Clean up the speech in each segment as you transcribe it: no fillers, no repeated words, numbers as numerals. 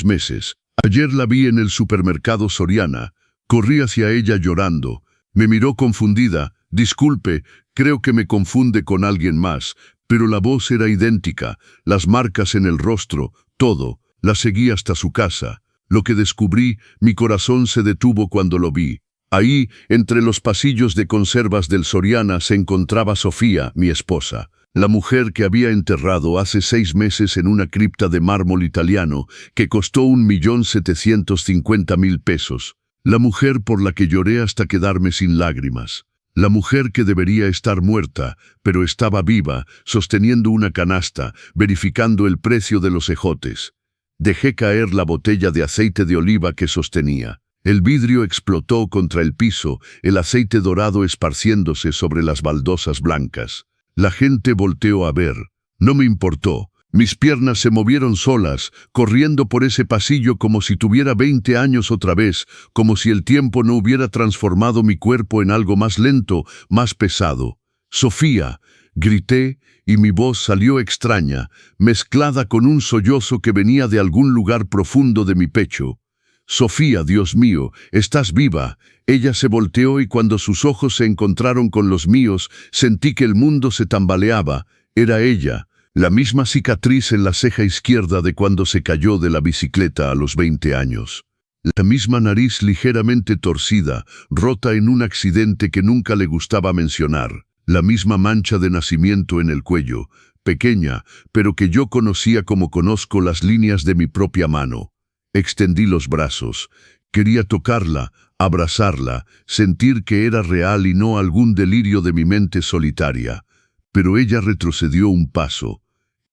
meses. Ayer la vi en el supermercado Soriana. Corrí hacia ella llorando. Me miró confundida. Disculpe, creo que me confunde con alguien más, pero la voz era idéntica, las marcas en el rostro, todo. La seguí hasta su casa. Lo que descubrí, mi corazón se detuvo cuando lo vi. Ahí, entre los pasillos de conservas del Soriana, se encontraba Sofía, mi esposa, la mujer que había enterrado hace 6 meses en una cripta de mármol italiano que costó 1.750.000 pesos. La mujer por la que lloré hasta quedarme sin lágrimas. La mujer que debería estar muerta, pero estaba viva, sosteniendo una canasta, verificando el precio de los ejotes. Dejé caer la botella de aceite de oliva que sostenía. El vidrio explotó contra el piso, el aceite dorado esparciéndose sobre las baldosas blancas. La gente volteó a ver. No me importó. Mis piernas se movieron solas, corriendo por ese pasillo como si tuviera 20 años otra vez, como si el tiempo no hubiera transformado mi cuerpo en algo más lento, más pesado. «Sofía», grité, y mi voz salió extraña, mezclada con un sollozo que venía de algún lugar profundo de mi pecho. «Sofía, Dios mío, estás viva». Ella se volteó y cuando sus ojos se encontraron con los míos, sentí que el mundo se tambaleaba. Era ella, la misma cicatriz en la ceja izquierda de cuando se cayó de la bicicleta a los 20 años. La misma nariz ligeramente torcida, rota en un accidente que nunca le gustaba mencionar. La misma mancha de nacimiento en el cuello, pequeña, pero que yo conocía como conozco las líneas de mi propia mano. Extendí los brazos. Quería tocarla, abrazarla, sentir que era real y no algún delirio de mi mente solitaria. Pero ella retrocedió un paso.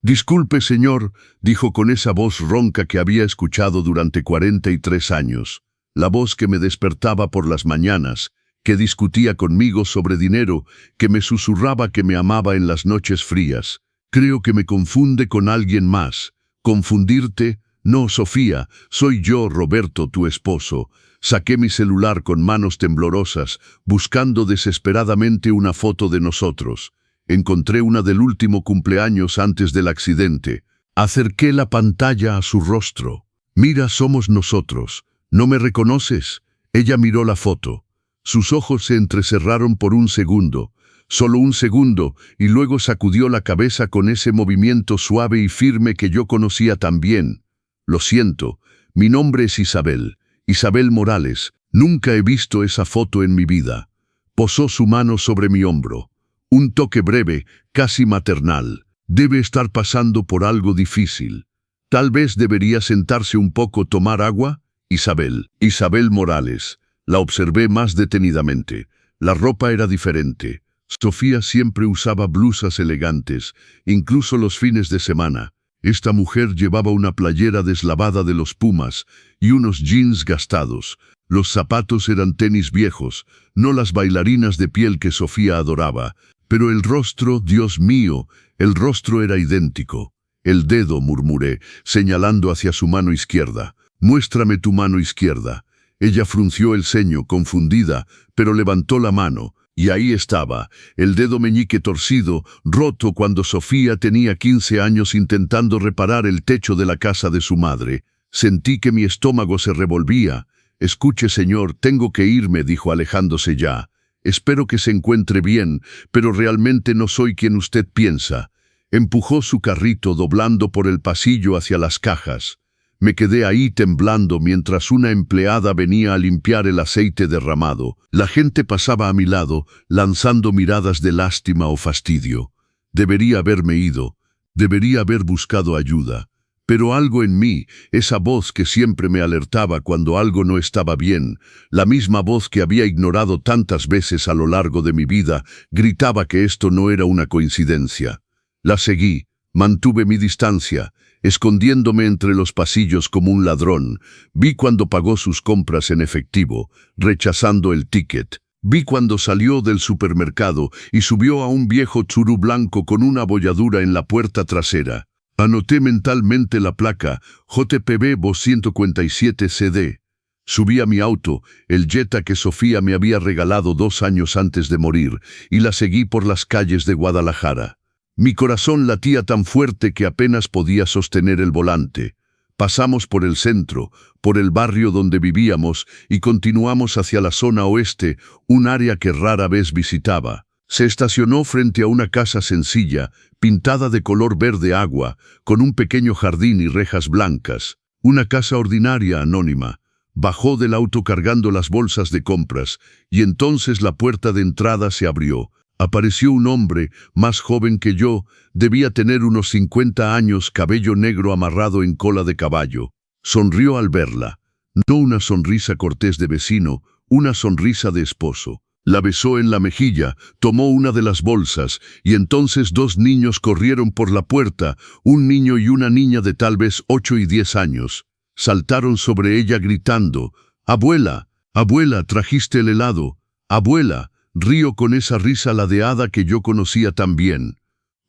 «Disculpe, señor», dijo con esa voz ronca que había escuchado durante 43 años. La voz que me despertaba por las mañanas, que discutía conmigo sobre dinero, que me susurraba que me amaba en las noches frías. «Creo que me confunde con alguien más». «¿Confundirte? No, Sofía, soy yo, Roberto, tu esposo». Saqué mi celular con manos temblorosas, buscando desesperadamente una foto de nosotros. Encontré una del último cumpleaños antes del accidente. Acerqué la pantalla a su rostro. «Mira, somos nosotros. ¿No me reconoces?» Ella miró la foto. Sus ojos se entrecerraron por un segundo, solo un segundo, y luego sacudió la cabeza con ese movimiento suave y firme que yo conocía tan bien. «Lo siento, mi nombre es Isabel. Isabel Morales. Nunca he visto esa foto en mi vida». Posó su mano sobre mi hombro. Un toque breve, casi maternal. «Debe estar pasando por algo difícil. Tal vez debería sentarse un poco, tomar agua». «Isabel. Isabel Morales». La observé más detenidamente. La ropa era diferente. Sofía siempre usaba blusas elegantes, incluso los fines de semana. Esta mujer llevaba una playera deslavada de los Pumas y unos jeans gastados. Los zapatos eran tenis viejos, no las bailarinas de piel que Sofía adoraba. Pero el rostro, Dios mío, el rostro era idéntico. «El dedo», murmuré, señalando hacia su mano izquierda. «Muéstrame tu mano izquierda». Ella frunció el ceño, confundida, pero levantó la mano. Y ahí estaba, el dedo meñique torcido, roto cuando Sofía tenía 15 años intentando reparar el techo de la casa de su madre. Sentí que mi estómago se revolvía. «Escuche, señor, tengo que irme», dijo alejándose ya. «Espero que se encuentre bien, pero realmente no soy quien usted piensa». Empujó su carrito doblando por el pasillo hacia las cajas. Me quedé ahí temblando mientras una empleada venía a limpiar el aceite derramado. La gente pasaba a mi lado, lanzando miradas de lástima o fastidio. Debería haberme ido, debería haber buscado ayuda. Pero algo en mí, esa voz que siempre me alertaba cuando algo no estaba bien, la misma voz que había ignorado tantas veces a lo largo de mi vida, gritaba que esto no era una coincidencia. La seguí, mantuve mi distancia, escondiéndome entre los pasillos como un ladrón. Vi cuando pagó sus compras en efectivo, rechazando el ticket. Vi cuando salió del supermercado y subió a un viejo Tsuru blanco con una abolladura en la puerta trasera. Anoté mentalmente la placa, JPB 247 CD. Subí a mi auto, el Jetta que Sofía me había regalado 2 años antes de morir, y la seguí por las calles de Guadalajara. Mi corazón latía tan fuerte que apenas podía sostener el volante. Pasamos por el centro, por el barrio donde vivíamos y continuamos hacia la zona oeste, un área que rara vez visitaba. Se estacionó frente a una casa sencilla, pintada de color verde agua, con un pequeño jardín y rejas blancas. Una casa ordinaria, anónima. Bajó del auto cargando las bolsas de compras, y entonces la puerta de entrada se abrió. Apareció un hombre, más joven que yo, debía tener unos 50 años, cabello negro amarrado en cola de caballo. Sonrió al verla. No una sonrisa cortés de vecino, una sonrisa de esposo. La besó en la mejilla, tomó una de las bolsas, y entonces dos niños corrieron por la puerta, un niño y una niña de tal vez 8 y 10 años. Saltaron sobre ella gritando, «¡Abuela! ¡Abuela! ¡Trajiste el helado! ¡Abuela!». Río con esa risa ladeada que yo conocía tan bien.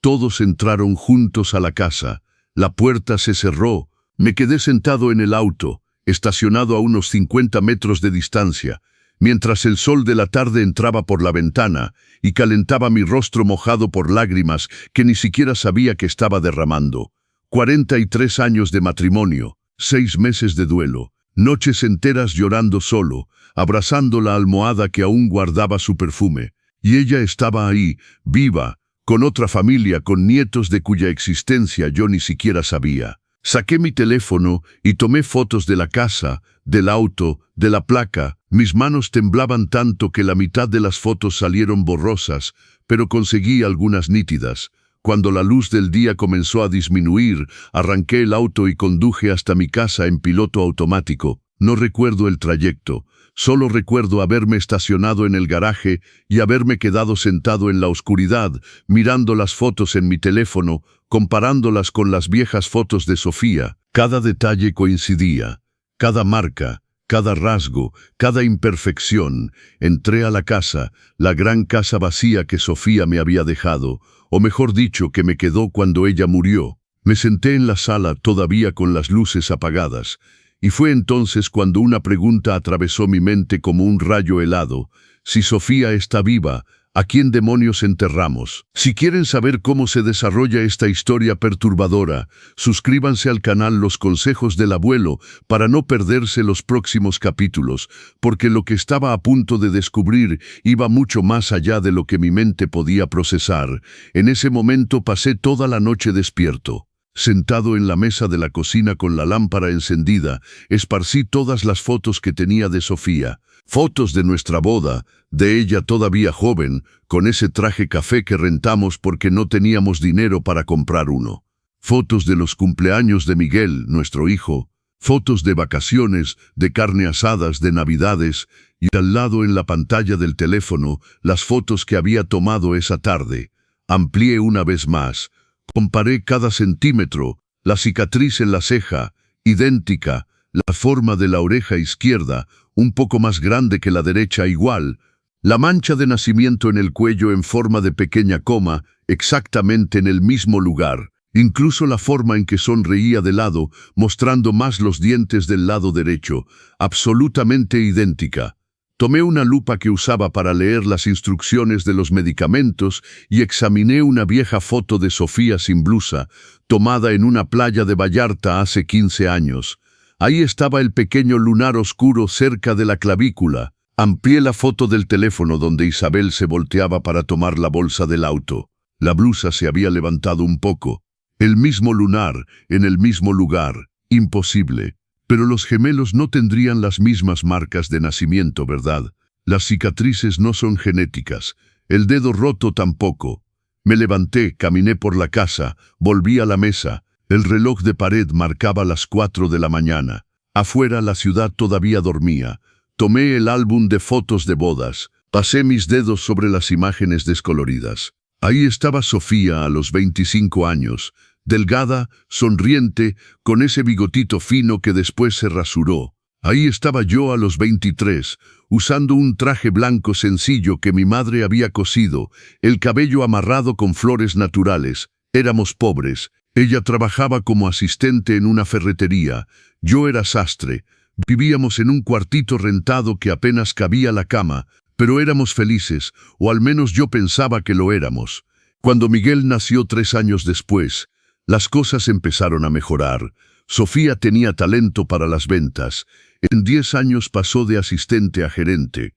Todos entraron juntos a la casa. La puerta se cerró. Me quedé sentado en el auto, estacionado a unos 50 metros de distancia, mientras el sol de la tarde entraba por la ventana y calentaba mi rostro mojado por lágrimas que ni siquiera sabía que estaba derramando. 43 años de matrimonio, 6 meses de duelo, noches enteras llorando solo, abrazando la almohada que aún guardaba su perfume. Y ella estaba ahí, viva, con otra familia, con nietos de cuya existencia yo ni siquiera sabía. Saqué mi teléfono y tomé fotos de la casa, del auto, de la placa. Mis manos temblaban tanto que la mitad de las fotos salieron borrosas, pero conseguí algunas nítidas. Cuando la luz del día comenzó a disminuir, arranqué el auto y conduje hasta mi casa en piloto automático. No recuerdo el trayecto. Solo recuerdo haberme estacionado en el garaje y haberme quedado sentado en la oscuridad, mirando las fotos en mi teléfono, comparándolas con las viejas fotos de Sofía. Cada detalle coincidía, cada marca, cada rasgo, cada imperfección. Entré a la casa, la gran casa vacía que Sofía me había dejado, o mejor dicho, que me quedó cuando ella murió. Me senté en la sala todavía con las luces apagadas. Y fue entonces cuando una pregunta atravesó mi mente como un rayo helado. Si Sofía está viva, ¿a quién demonios enterramos? Si quieren saber cómo se desarrolla esta historia perturbadora, suscríbanse al canal Los Consejos del Abuelo para no perderse los próximos capítulos, porque lo que estaba a punto de descubrir iba mucho más allá de lo que mi mente podía procesar. En ese momento pasé toda la noche despierto. Sentado en la mesa de la cocina con la lámpara encendida, esparcí todas las fotos que tenía de Sofía. Fotos de nuestra boda, de ella todavía joven, con ese traje café que rentamos porque no teníamos dinero para comprar uno. Fotos de los cumpleaños de Miguel, nuestro hijo. Fotos de vacaciones, de carne asadas, de navidades, y al lado en la pantalla del teléfono, las fotos que había tomado esa tarde. Amplié una vez más. Comparé cada centímetro, la cicatriz en la ceja, idéntica, la forma de la oreja izquierda, un poco más grande que la derecha igual, la mancha de nacimiento en el cuello en forma de pequeña coma, exactamente en el mismo lugar, incluso la forma en que sonreía de lado, mostrando más los dientes del lado derecho, absolutamente idéntica. Tomé una lupa que usaba para leer las instrucciones de los medicamentos y examiné una vieja foto de Sofía sin blusa, tomada en una playa de Vallarta hace 15 años. Ahí estaba el pequeño lunar oscuro cerca de la clavícula. Amplié la foto del teléfono donde Isabel se volteaba para tomar la bolsa del auto. La blusa se había levantado un poco. El mismo lunar, en el mismo lugar. Imposible. Pero los gemelos no tendrían las mismas marcas de nacimiento, ¿verdad? Las cicatrices no son genéticas, el dedo roto tampoco. Me levanté, caminé por la casa, volví a la mesa. El reloj de pared marcaba las 4 de la mañana. Afuera la ciudad todavía dormía. Tomé el álbum de fotos de bodas. Pasé mis dedos sobre las imágenes descoloridas. Ahí estaba Sofía a los 25 años. Delgada, sonriente, con ese bigotito fino que después se rasuró. Ahí estaba yo a los 23, usando un traje blanco sencillo que mi madre había cosido, el cabello amarrado con flores naturales. Éramos pobres. Ella trabajaba como asistente en una ferretería. Yo era sastre. Vivíamos en un cuartito rentado que apenas cabía la cama, pero éramos felices, o al menos yo pensaba que lo éramos. Cuando Miguel nació 3 años después, las cosas empezaron a mejorar. Sofía tenía talento para las ventas. En 10 años pasó de asistente a gerente.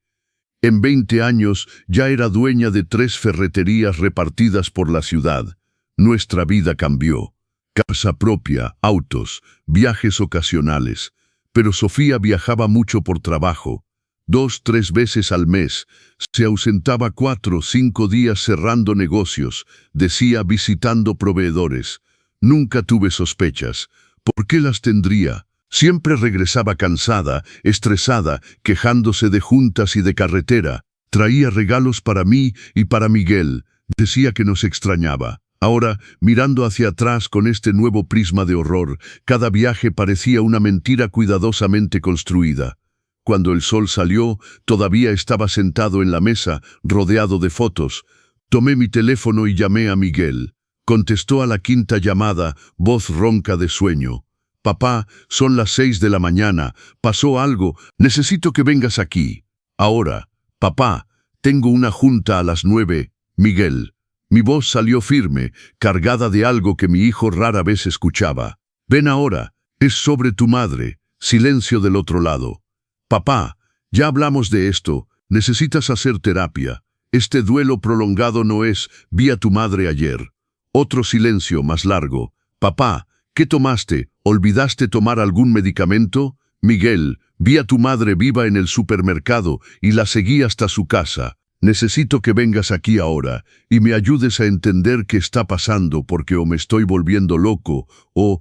En 20 años ya era dueña de 3 ferreterías repartidas por la ciudad. Nuestra vida cambió. Casa propia, autos, viajes ocasionales. Pero Sofía viajaba mucho por trabajo. 2, 3 veces al mes. Se ausentaba 4 o 5 días cerrando negocios, decía visitando proveedores. Nunca tuve sospechas. ¿Por qué las tendría? Siempre regresaba cansada, estresada, quejándose de juntas y de carretera. Traía regalos para mí y para Miguel. Decía que nos extrañaba. Ahora, mirando hacia atrás con este nuevo prisma de horror, cada viaje parecía una mentira cuidadosamente construida. Cuando el sol salió, todavía estaba sentado en la mesa, rodeado de fotos. Tomé mi teléfono y llamé a Miguel. Contestó a la 5ª llamada, voz ronca de sueño. «Papá, son las 6 de la mañana. Pasó algo. Necesito que vengas aquí. Ahora. Papá, tengo una junta a las 9. Miguel». Mi voz salió firme, cargada de algo que mi hijo rara vez escuchaba. «Ven ahora. Es sobre tu madre». Silencio del otro lado. «Papá, ya hablamos de esto. Necesitas hacer terapia. Este duelo prolongado no es, vi a tu madre ayer». Otro silencio más largo. «Papá, ¿qué tomaste? ¿Olvidaste tomar algún medicamento?» «Miguel, vi a tu madre viva en el supermercado y la seguí hasta su casa. Necesito que vengas aquí ahora y me ayudes a entender qué está pasando porque o me estoy volviendo loco o...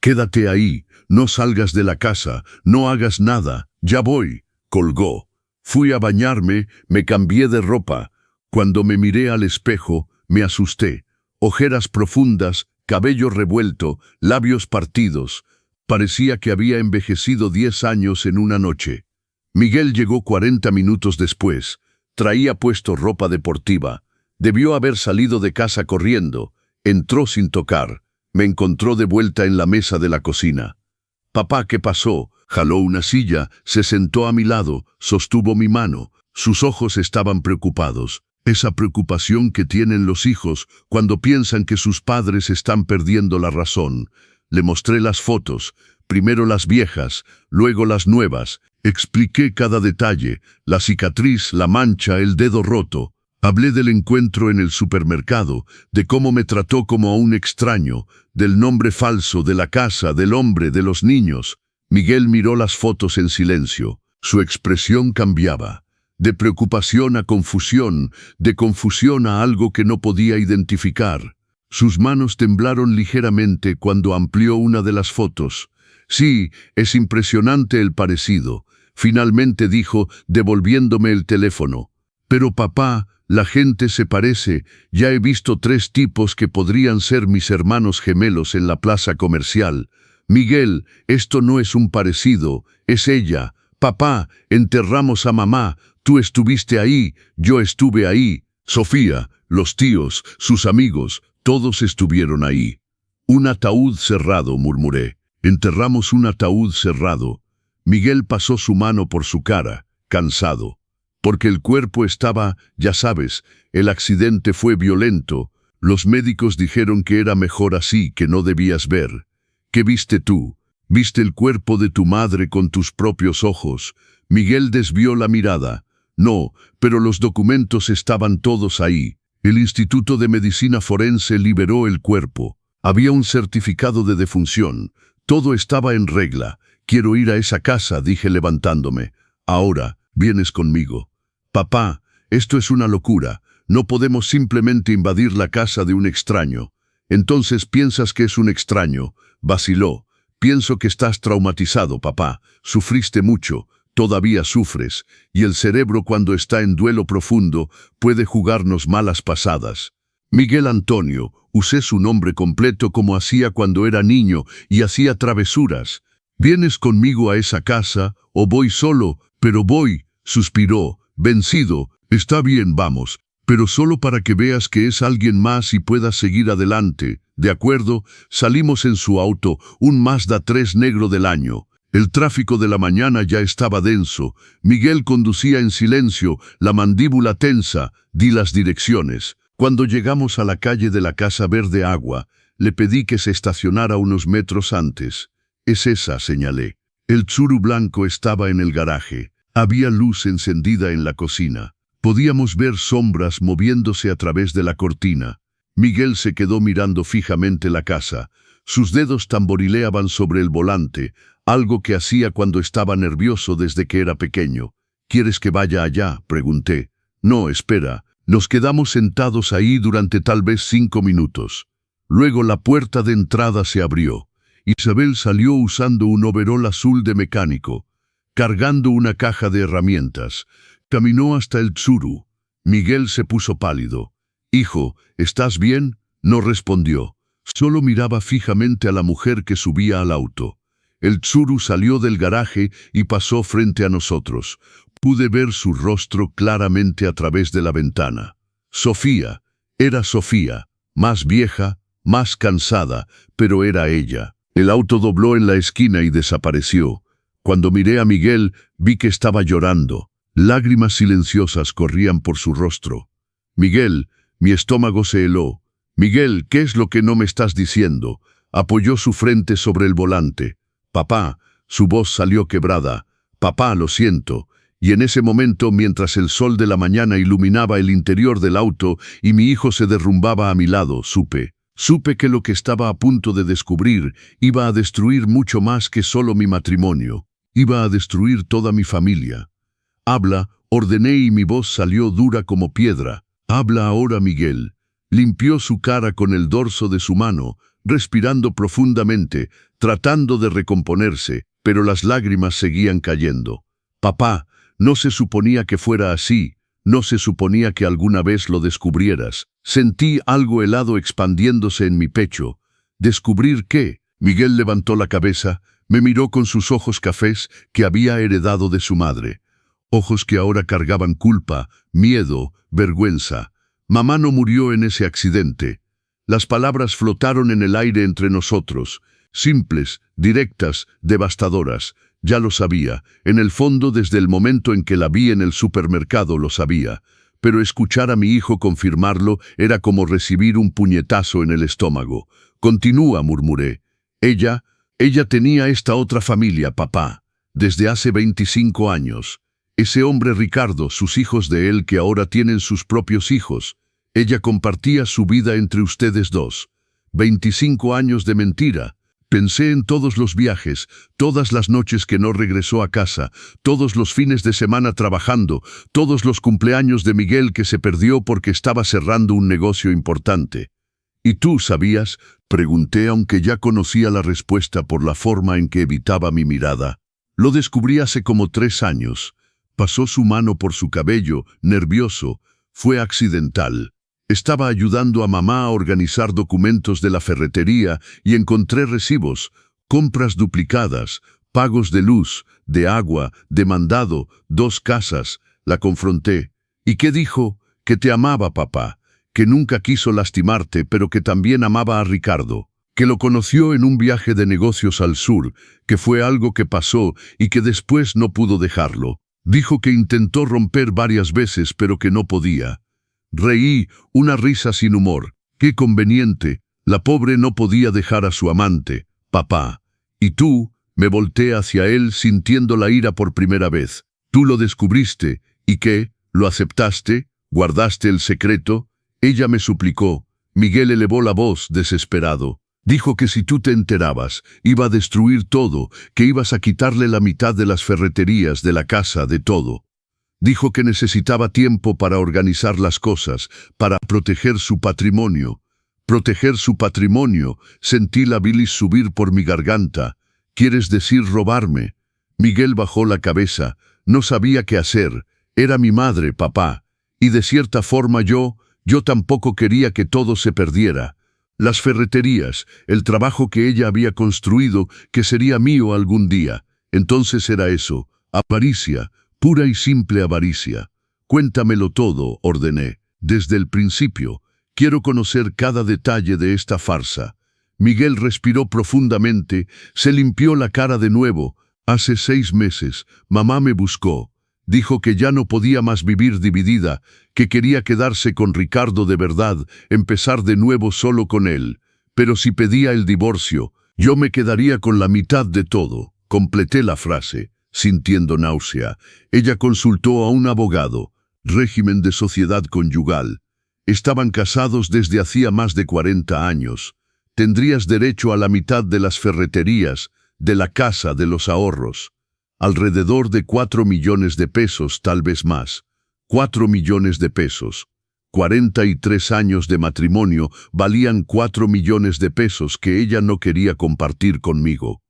Quédate ahí, no salgas de la casa, no hagas nada, ya voy». Colgó. Fui a bañarme, me cambié de ropa. Cuando me miré al espejo, me asusté. Ojeras profundas, cabello revuelto, labios partidos. Parecía que había envejecido 10 años en una noche. Miguel llegó 40 minutos después. Traía puesto ropa deportiva. Debió haber salido de casa corriendo. Entró sin tocar. Me encontró de vuelta en la mesa de la cocina. «Papá, ¿qué pasó?» Jaló una silla, se sentó a mi lado, sostuvo mi mano. Sus ojos estaban preocupados. Esa preocupación que tienen los hijos cuando piensan que sus padres están perdiendo la razón. Le mostré las fotos, primero las viejas, luego las nuevas. Expliqué cada detalle, la cicatriz, la mancha, el dedo roto. Hablé del encuentro en el supermercado, de cómo me trató como a un extraño, del nombre falso, de la casa, del hombre, de los niños. Miguel miró las fotos en silencio. Su expresión cambiaba. De preocupación a confusión, de confusión a algo que no podía identificar. Sus manos temblaron ligeramente cuando amplió una de las fotos. «Sí, es impresionante el parecido», finalmente dijo, devolviéndome el teléfono. «Pero papá, la gente se parece. Ya he visto 3 tipos que podrían ser mis hermanos gemelos en la plaza comercial. Miguel, esto no es un parecido, es ella. Papá, enterramos a mamá. Tú estuviste ahí, yo estuve ahí. Sofía, los tíos, sus amigos, todos estuvieron ahí». «Un ataúd cerrado», murmuré. «Enterramos un ataúd cerrado». Miguel pasó su mano por su cara, cansado. «Porque el cuerpo estaba, ya sabes, el accidente fue violento. Los médicos dijeron que era mejor así, que no debías ver». «¿Qué viste tú? ¿Viste el cuerpo de tu madre con tus propios ojos?» Miguel desvió la mirada. «No, pero los documentos estaban todos ahí. El Instituto de Medicina Forense liberó el cuerpo. Había un certificado de defunción. Todo estaba en regla. Quiero ir a esa casa», dije levantándome. «Ahora, vienes conmigo». «Papá, esto es una locura. No podemos simplemente invadir la casa de un extraño». «Entonces piensas que es un extraño», vaciló. «Pienso que estás traumatizado, papá. Sufriste mucho. Todavía sufres. Y el cerebro cuando está en duelo profundo puede jugarnos malas pasadas». «Miguel Antonio», usé su nombre completo como hacía cuando era niño y hacía travesuras. «¿Vienes conmigo a esa casa o voy solo?» «Pero voy», suspiró, vencido. «Está bien, vamos, pero solo para que veas que es alguien más y puedas seguir adelante». «De acuerdo». Salimos en su auto, un Mazda 3 negro del año. El tráfico de la mañana ya estaba denso. Miguel conducía en silencio, la mandíbula tensa. Di las direcciones. Cuando llegamos a la calle de la Casa Verde Agua, le pedí que se estacionara unos metros antes. Es esa, señalé. El Tsuru blanco estaba en el garaje. Había luz encendida en la cocina. Podíamos ver sombras moviéndose a través de la cortina. Miguel se quedó mirando fijamente la casa. Sus dedos tamborileaban sobre el volante, algo que hacía cuando estaba nervioso desde que era pequeño. ¿Quieres que vaya allá?, pregunté. No, espera. Nos quedamos sentados ahí durante tal vez 5 minutos. Luego la puerta de entrada se abrió. Isabel salió usando un overol azul de mecánico, cargando una caja de herramientas. Caminó hasta el Tsuru. Miguel se puso pálido. «Hijo, ¿estás bien?», no respondió. Solo miraba fijamente a la mujer que subía al auto. El Tsuru salió del garaje y pasó frente a nosotros. Pude ver su rostro claramente a través de la ventana. Sofía. Era Sofía. Más vieja, más cansada, pero era ella. El auto dobló en la esquina y desapareció. Cuando miré a Miguel, vi que estaba llorando. Lágrimas silenciosas corrían por su rostro. «Miguel», mi estómago se heló. «Miguel, ¿qué es lo que no me estás diciendo?». Apoyó su frente sobre el volante. «Papá», su voz salió quebrada. «Papá, lo siento». Y en ese momento, mientras el sol de la mañana iluminaba el interior del auto y mi hijo se derrumbaba a mi lado, supe que lo que estaba a punto de descubrir iba a destruir mucho más que solo mi matrimonio. Iba a destruir toda mi familia. «Habla», ordené y mi voz salió dura como piedra. «Habla ahora, Miguel». Limpió su cara con el dorso de su mano, respirando profundamente, tratando de recomponerse, pero las lágrimas seguían cayendo. «Papá, no se suponía que fuera así. No se suponía que alguna vez lo descubrieras». Sentí algo helado expandiéndose en mi pecho. ¿Descubrir qué? Miguel levantó la cabeza, me miró con sus ojos cafés que había heredado de su madre. Ojos que ahora cargaban culpa, miedo, vergüenza. «Mamá no murió en ese accidente». Las palabras flotaron en el aire entre nosotros, simples, directas, devastadoras. Ya lo sabía, en el fondo desde el momento en que la vi en el supermercado lo sabía, pero escuchar a mi hijo confirmarlo era como recibir un puñetazo en el estómago. «Continúa», murmuré. Ella tenía esta otra familia, papá, desde hace 25 años. Ese hombre Ricardo, sus hijos de él que ahora tienen sus propios hijos. Ella compartía su vida entre ustedes dos. 25 años de mentira. Pensé en todos los viajes, todas las noches que no regresó a casa, todos los fines de semana trabajando, todos los cumpleaños de Miguel que se perdió porque estaba cerrando un negocio importante. «¿Y tú sabías?», pregunté aunque ya conocía la respuesta por la forma en que evitaba mi mirada. «Lo descubrí hace como 3 años». Pasó su mano por su cabello, nervioso. «Fue accidental. Estaba ayudando a mamá a organizar documentos de la ferretería y encontré recibos, compras duplicadas, pagos de luz, de agua, de mandado, 2 casas». La confronté. «¿Y qué dijo?». «Que te amaba, papá, que nunca quiso lastimarte, pero que también amaba a Ricardo, que lo conoció en un viaje de negocios al sur, que fue algo que pasó y que después no pudo dejarlo. Dijo que intentó romper varias veces, pero que no podía». Reí, una risa sin humor. «Qué conveniente. La pobre no podía dejar a su amante, papá». «¿Y tú?». Me volteé hacia él sintiendo la ira por primera vez. «Tú lo descubriste. ¿Y qué? ¿Lo aceptaste? ¿Guardaste el secreto?». Ella me suplicó. Miguel elevó la voz, desesperado. Dijo que si tú te enterabas, iba a destruir todo, que ibas a quitarle la mitad de las ferreterías, de la casa, de todo. Dijo que necesitaba tiempo para organizar las cosas, para proteger su patrimonio. Proteger su patrimonio. Sentí la bilis subir por mi garganta. «¿Quieres decir robarme?». Miguel bajó la cabeza. No sabía qué hacer. Era mi madre, papá. Y de cierta forma yo tampoco quería que todo se perdiera. Las ferreterías, el trabajo que ella había construido, que sería mío algún día. Entonces era eso, avaricia. Pura y simple avaricia. «Cuéntamelo todo», ordené. «Desde el principio. Quiero conocer cada detalle de esta farsa». Miguel respiró profundamente, se limpió la cara de nuevo. «Hace 6 meses, mamá me buscó. Dijo que ya no podía más vivir dividida, que quería quedarse con Ricardo de verdad, empezar de nuevo solo con él. Pero si pedía el divorcio, Yo me quedaría con la mitad de todo. Completé la frase, sintiendo náusea. Ella consultó a un abogado. Régimen de sociedad conyugal. Estaban casados desde hacía más de 40 años. Tendrías derecho a la mitad de las ferreterías, de la casa, de los ahorros. Alrededor de 4 millones de pesos, tal vez más. 4 millones de pesos. 43 años de matrimonio valían 4 millones de pesos que ella no quería compartir conmigo.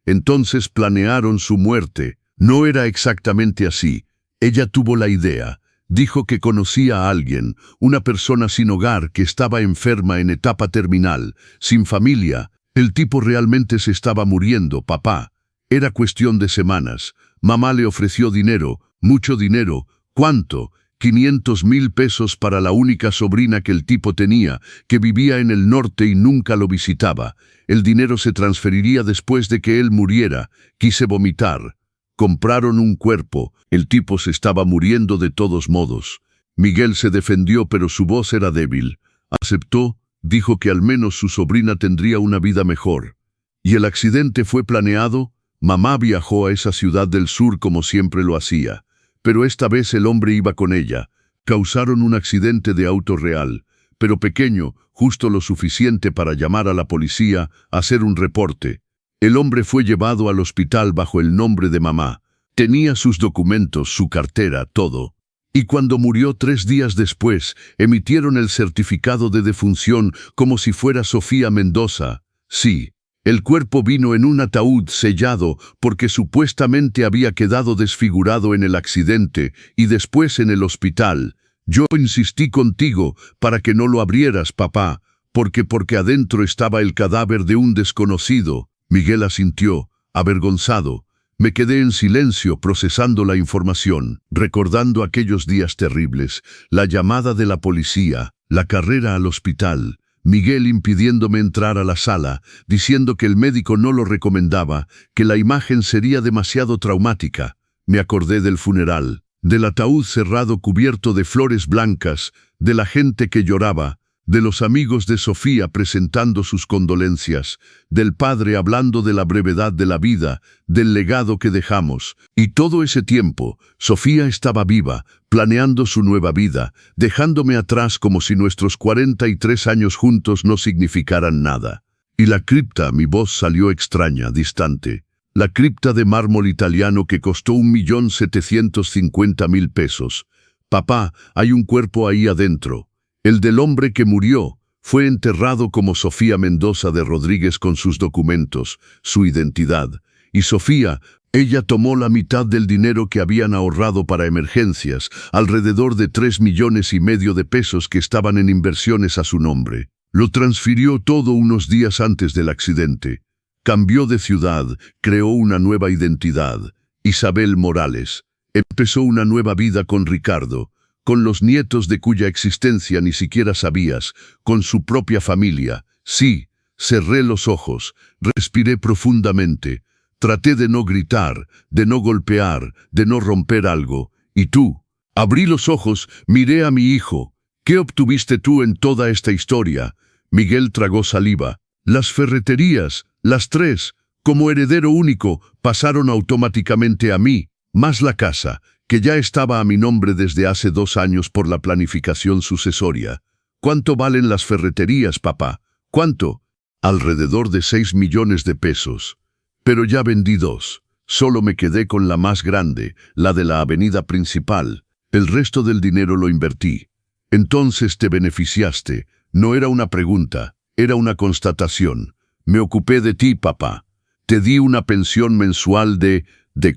Entonces planearon su muerte. No era exactamente así. Ella tuvo la idea. Dijo que conocía a alguien, una persona sin hogar que estaba enferma en etapa terminal, sin familia. El tipo realmente se estaba muriendo, papá. Era cuestión de semanas. Mamá le ofreció dinero, mucho dinero. ¿Cuánto? 500,000 pesos para la única sobrina que el tipo tenía, que vivía en el norte y nunca lo visitaba. El dinero se transferiría después de que él muriera. Quise vomitar. Compraron un cuerpo. El tipo se estaba muriendo de todos modos. Miguel se defendió, pero su voz era débil. Aceptó, dijo que al menos su sobrina tendría una vida mejor. ¿Y el accidente fue planeado? Mamá viajó a esa ciudad del sur como siempre lo hacía. Pero esta vez el hombre iba con ella. Causaron un accidente de auto real, pero pequeño, justo lo suficiente para llamar a la policía, hacer un reporte. El hombre fue llevado al hospital bajo el nombre de mamá. Tenía sus documentos, su cartera, todo. Y cuando murió 3 días después, emitieron el certificado de defunción como si fuera Sofía Mendoza. Sí. El cuerpo vino en un ataúd sellado porque supuestamente había quedado desfigurado en el accidente y después en el hospital. Yo insistí contigo para que no lo abrieras, papá, porque adentro estaba el cadáver de un desconocido. Miguel asintió, avergonzado. Me quedé en silencio procesando la información, recordando aquellos días terribles, la llamada de la policía, la carrera al hospital. Miguel impidiéndome entrar a la sala, diciendo que el médico no lo recomendaba, que la imagen sería demasiado traumática. Me acordé del funeral, del ataúd cerrado cubierto de flores blancas, de la gente que lloraba, de los amigos de Sofía presentando sus condolencias, del padre hablando de la brevedad de la vida, del legado que dejamos. Y todo ese tiempo, Sofía estaba viva, planeando su nueva vida, dejándome atrás como si nuestros 43 años juntos no significaran nada. Y la cripta, mi voz salió extraña, distante. La cripta de mármol italiano que costó 1.750.000 pesos. Papá, hay un cuerpo ahí adentro. El del hombre que murió. Fue enterrado como Sofía Mendoza de Rodríguez con sus documentos, su identidad. Y Sofía, ella tomó la mitad del dinero que habían ahorrado para emergencias, alrededor de 3,5 millones de pesos que estaban en inversiones a su nombre. Lo transfirió todo unos días antes del accidente. Cambió de ciudad, creó una nueva identidad. Isabel Morales. Empezó una nueva vida con Ricardo, con los nietos de cuya existencia ni siquiera sabías, con su propia familia. Sí, cerré los ojos, respiré profundamente. Traté de no gritar, de no golpear, de no romper algo. ¿Y tú? Abrí los ojos, miré a mi hijo. ¿Qué obtuviste tú en toda esta historia? Miguel tragó saliva. Las ferreterías, las 3, como heredero único, pasaron automáticamente a mí, más la casa, que ya estaba a mi nombre desde hace 2 años por la planificación sucesoria. ¿Cuánto valen las ferreterías, papá? ¿Cuánto? Alrededor de 6 millones de pesos. Pero ya vendí 2. Solo me quedé con la más grande, la de la avenida principal. El resto del dinero lo invertí. Entonces te beneficiaste. No era una pregunta, era una constatación. Me ocupé de ti, papá. Te di una pensión mensual ¿de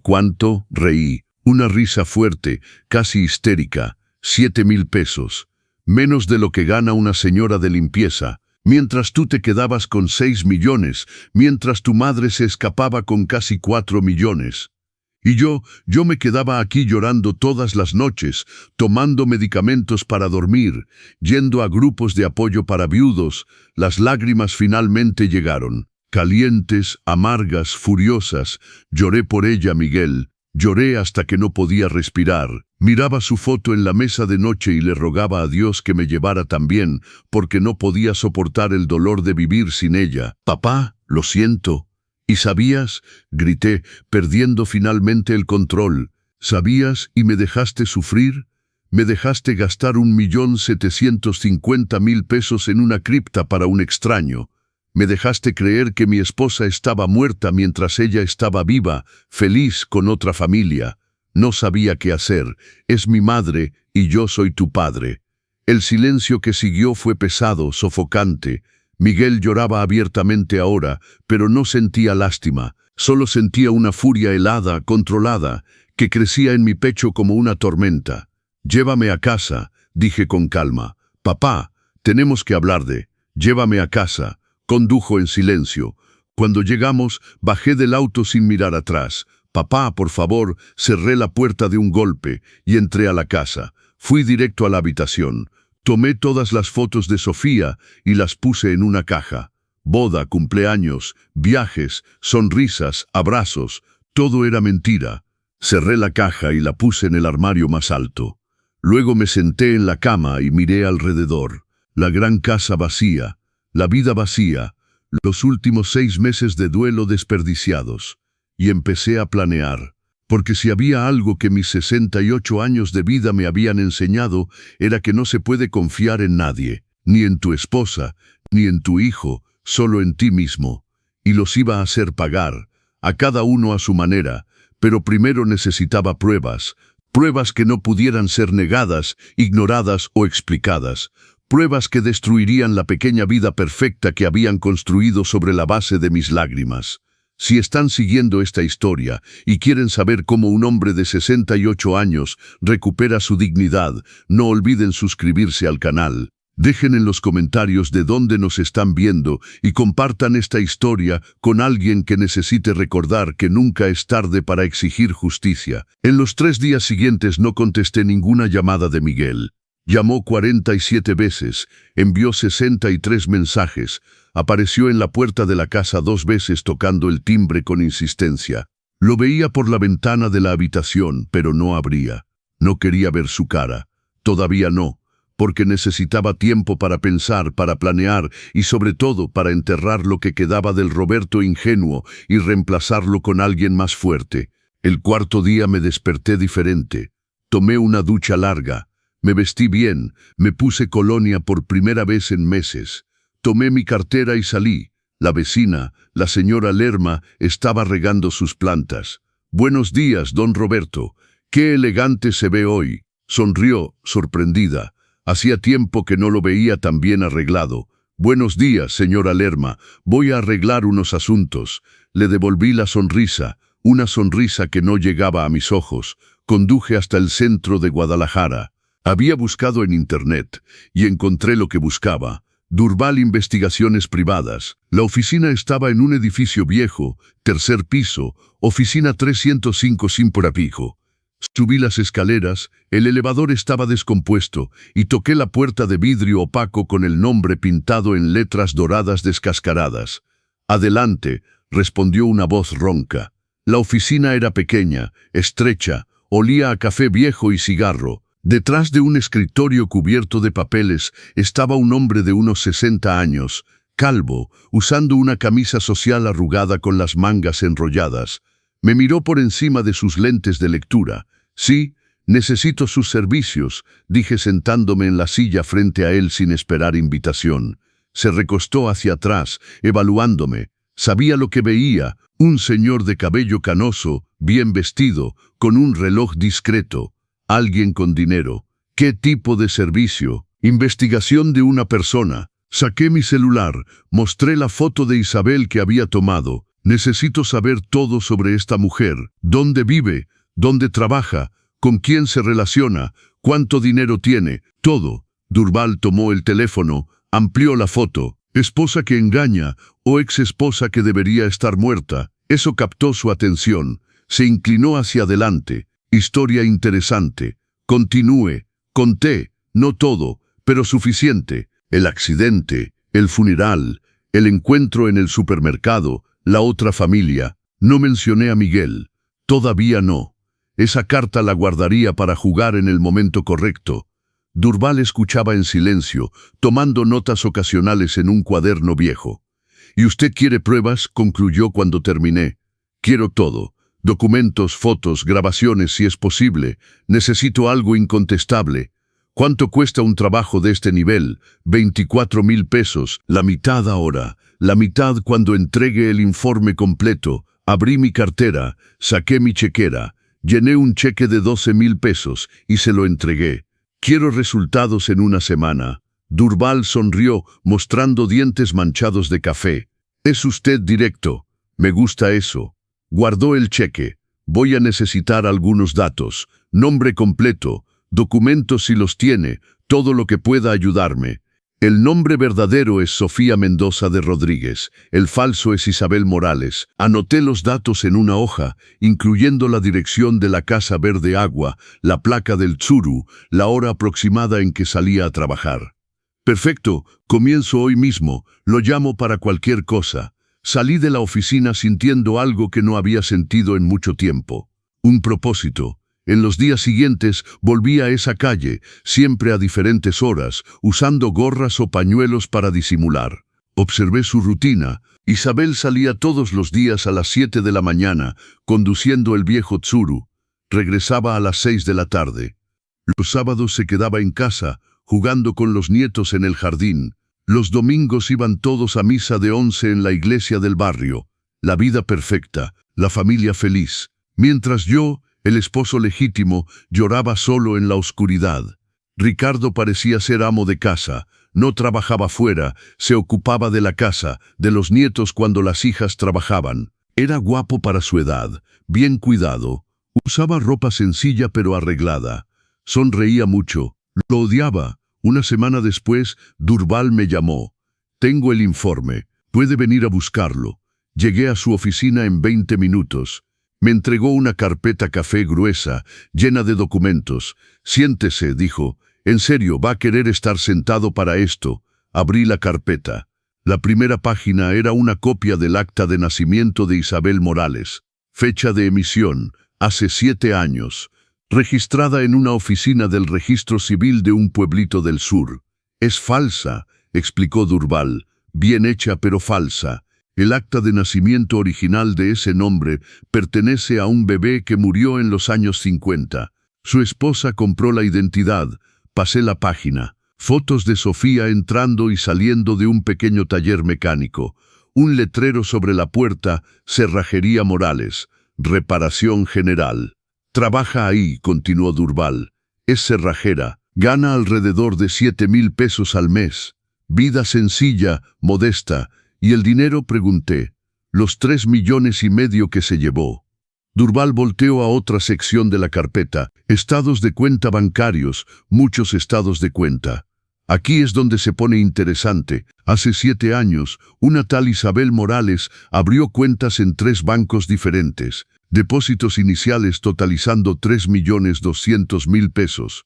cuánto? Reí. Una risa fuerte, casi histérica. 7,000 pesos. Menos de lo que gana una señora de limpieza. Mientras tú te quedabas con 6 millones, mientras tu madre se escapaba con casi 4 millones. Y yo me quedaba aquí llorando todas las noches, tomando medicamentos para dormir, yendo a grupos de apoyo para viudos. Las lágrimas finalmente llegaron, calientes, amargas, furiosas. Lloré por ella, Miguel. Lloré hasta que no podía respirar. Miraba su foto en la mesa de noche y le rogaba a Dios que me llevara también, porque no podía soportar el dolor de vivir sin ella. Papá, Lo siento. ¿Y sabías? Grité, perdiendo finalmente el control. ¿Sabías y me dejaste sufrir? Me dejaste gastar 1.750.000 pesos en una cripta para un extraño. Me dejaste creer que mi esposa estaba muerta mientras ella estaba viva, feliz con otra familia. No sabía qué hacer. Es mi madre y yo soy tu padre. El silencio que siguió fue pesado, sofocante. Miguel lloraba abiertamente ahora, pero no sentía lástima. Solo sentía una furia helada, controlada, que crecía en mi pecho como una tormenta. «Llévame a casa», dije con calma. «Papá, tenemos que hablar de...». «Llévame a casa», condujo en silencio. Cuando llegamos, bajé del auto sin mirar atrás. «Papá, por favor», cerré la puerta de un golpe y entré a la casa. Fui directo a la habitación. Tomé todas las fotos de Sofía y las puse en una caja. Boda, cumpleaños, viajes, sonrisas, abrazos, todo era mentira. Cerré la caja y la puse en el armario más alto. Luego me senté en la cama y miré alrededor. La gran casa vacía, la vida vacía, los últimos 6 meses de duelo desperdiciados. Y empecé a planear. Porque si había algo que mis 68 años de vida me habían enseñado, era que no se puede confiar en nadie, ni en tu esposa, ni en tu hijo, solo en ti mismo. Y los iba a hacer pagar, a cada uno a su manera, pero primero necesitaba pruebas, pruebas que no pudieran ser negadas, ignoradas o explicadas, pruebas que destruirían la pequeña vida perfecta que habían construido sobre la base de mis lágrimas. Si están siguiendo esta historia y quieren saber cómo un hombre de 68 años recupera su dignidad, no olviden suscribirse al canal. Dejen en los comentarios de dónde nos están viendo y compartan esta historia con alguien que necesite recordar que nunca es tarde para exigir justicia. En los 3 días siguientes no contesté ninguna llamada de Miguel. Llamó 47 veces, envió 63 mensajes, apareció en la puerta de la casa 2 veces tocando el timbre con insistencia. Lo veía por la ventana de la habitación, pero no abría. No quería ver su cara. Todavía no, porque necesitaba tiempo para pensar, para planear y sobre todo para enterrar lo que quedaba del Roberto ingenuo y reemplazarlo con alguien más fuerte. El 4.º día me desperté diferente. Tomé una ducha larga. Me vestí bien, me puse colonia por primera vez en meses. Tomé mi cartera y salí. La vecina, la señora Lerma, estaba regando sus plantas. «Buenos días, don Roberto. Qué elegante se ve hoy». Sonrió, sorprendida. Hacía tiempo que no lo veía tan bien arreglado. «Buenos días, señora Lerma. Voy a arreglar unos asuntos». Le devolví la sonrisa, una sonrisa que no llegaba a mis ojos. Conduje hasta el centro de Guadalajara. Había buscado en internet y encontré lo que buscaba. Durbal Investigaciones Privadas. La oficina estaba en un edificio viejo, 3er piso, oficina 305 sin porapijo. Subí las escaleras, el elevador estaba descompuesto y toqué la puerta de vidrio opaco con el nombre pintado en letras doradas descascaradas. «Adelante», respondió una voz ronca. La oficina era pequeña, estrecha, olía a café viejo y cigarro. Detrás de un escritorio cubierto de papeles estaba un hombre de unos 60 años, calvo, usando una camisa social arrugada con las mangas enrolladas. Me miró por encima de sus lentes de lectura. «Sí, necesito sus servicios», dije sentándome en la silla frente a él sin esperar invitación. Se recostó hacia atrás, evaluándome. Sabía lo que veía, un señor de cabello canoso, bien vestido, con un reloj discreto. Alguien con dinero. ¿Qué tipo de servicio? Investigación de una persona. Saqué mi celular, mostré la foto de Isabel que había tomado. Necesito saber todo sobre esta mujer. ¿Dónde vive? ¿Dónde trabaja? ¿Con quién se relaciona? ¿Cuánto dinero tiene? Todo. Durbal tomó el teléfono, amplió la foto. Esposa que engaña o exesposa que debería estar muerta. Eso captó su atención. Se inclinó hacia adelante. Historia interesante. Continúe. Conté, no todo, pero suficiente. El accidente, el funeral, el encuentro en el supermercado, la otra familia. No mencioné a Miguel. Todavía no. Esa carta la guardaría para jugar en el momento correcto. Durbal escuchaba en silencio, tomando notas ocasionales en un cuaderno viejo. ¿Y usted quiere pruebas?, concluyó cuando terminé. Quiero todo. Documentos, fotos, grabaciones, si es posible. Necesito algo incontestable. ¿Cuánto cuesta un trabajo de este nivel? 24,000 pesos. La mitad ahora. La mitad cuando entregue el informe completo. Abrí mi cartera, saqué mi chequera, llené un cheque de 12,000 pesos y se lo entregué. Quiero resultados en una semana. Durval sonrió, mostrando dientes manchados de café. Es usted directo. Me gusta eso. Guardó el cheque. Voy a necesitar algunos datos. Nombre completo, documentos si los tiene, todo lo que pueda ayudarme. El nombre verdadero es Sofía Mendoza de Rodríguez. El falso es Isabel Morales. Anoté los datos en una hoja, incluyendo la dirección de la Casa Verde Agua, la placa del Tsuru, la hora aproximada en que salía a trabajar. Perfecto, comienzo hoy mismo. Lo llamo para cualquier cosa. Salí de la oficina sintiendo algo que no había sentido en mucho tiempo. Un propósito. En los días siguientes volví a esa calle, siempre a diferentes horas, usando gorras o pañuelos para disimular. Observé su rutina. Isabel salía todos los días a las 7 de la mañana, conduciendo el viejo Tsuru. Regresaba a las 6 de la tarde. Los sábados se quedaba en casa, jugando con los nietos en el jardín. Los domingos iban todos a misa de 11 en la iglesia del barrio. La vida perfecta, la familia feliz. Mientras yo, el esposo legítimo, lloraba solo en la oscuridad. Ricardo parecía ser amo de casa, no trabajaba fuera, se ocupaba de la casa, de los nietos cuando las hijas trabajaban. Era guapo para su edad, bien cuidado, usaba ropa sencilla pero arreglada. Sonreía mucho, lo odiaba. Una semana después, Durval me llamó. Tengo el informe, puede venir a buscarlo. Llegué a su oficina en 20 minutos. Me entregó una carpeta café gruesa, llena de documentos. Siéntese, dijo. En serio, ¿va a querer estar sentado para esto? Abrí la carpeta. La primera página era una copia del acta de nacimiento de Isabel Morales. Fecha de emisión, hace 7 años. Registrada en una oficina del registro civil de un pueblito del sur. Es falsa, explicó Durval. Bien hecha pero falsa. El acta de nacimiento original de ese nombre pertenece a un bebé que murió en los años 50. Su esposa compró la identidad. Pasé la página. Fotos de Sofía entrando y saliendo de un pequeño taller mecánico. Un letrero sobre la puerta, Cerrajería Morales. Reparación general. Trabaja ahí, continuó Durval. Es cerrajera. Gana alrededor de 7,000 pesos al mes. Vida sencilla, modesta. ¿Y el dinero?, pregunté. Los 3,5 millones que se llevó. Durval volteó a otra sección de la carpeta. Estados de cuenta bancarios, muchos estados de cuenta. Aquí es donde se pone interesante. Hace 7 años, una tal Isabel Morales abrió cuentas en 3 bancos diferentes. Depósitos iniciales totalizando 3,200,000 pesos.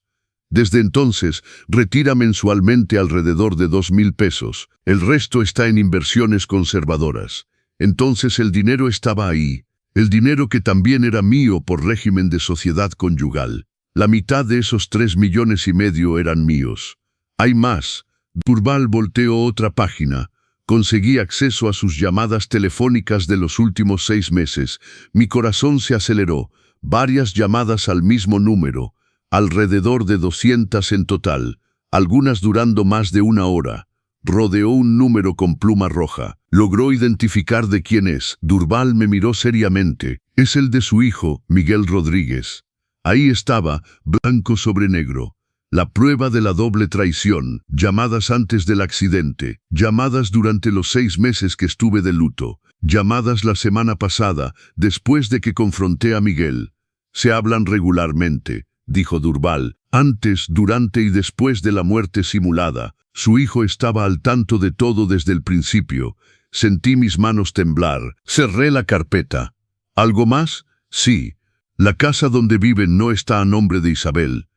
Desde entonces, retira mensualmente alrededor de 2,000 pesos. El resto está en inversiones conservadoras. Entonces el dinero estaba ahí. El dinero que también era mío por régimen de sociedad conyugal. La mitad de esos 3,5 millones eran míos. Hay más. Durval volteó otra página. Conseguí acceso a sus llamadas telefónicas de los últimos 6 meses. Mi corazón se aceleró. Varias llamadas al mismo número. Alrededor de 200 en total, algunas durando más de 1 hora. Rodeó un número con pluma roja. Logró identificar de quién es. Durval me miró seriamente. Es el de su hijo, Miguel Rodríguez. Ahí estaba, blanco sobre negro. La prueba de la doble traición. Llamadas antes del accidente. Llamadas durante los 6 meses que estuve de luto. Llamadas la semana pasada, después de que confronté a Miguel. Se hablan regularmente, dijo Durval. Antes, durante y después de la muerte simulada, su hijo estaba al tanto de todo desde el principio. Sentí mis manos temblar. Cerré la carpeta. ¿Algo más? Sí. La casa donde viven no está a nombre de Isabel.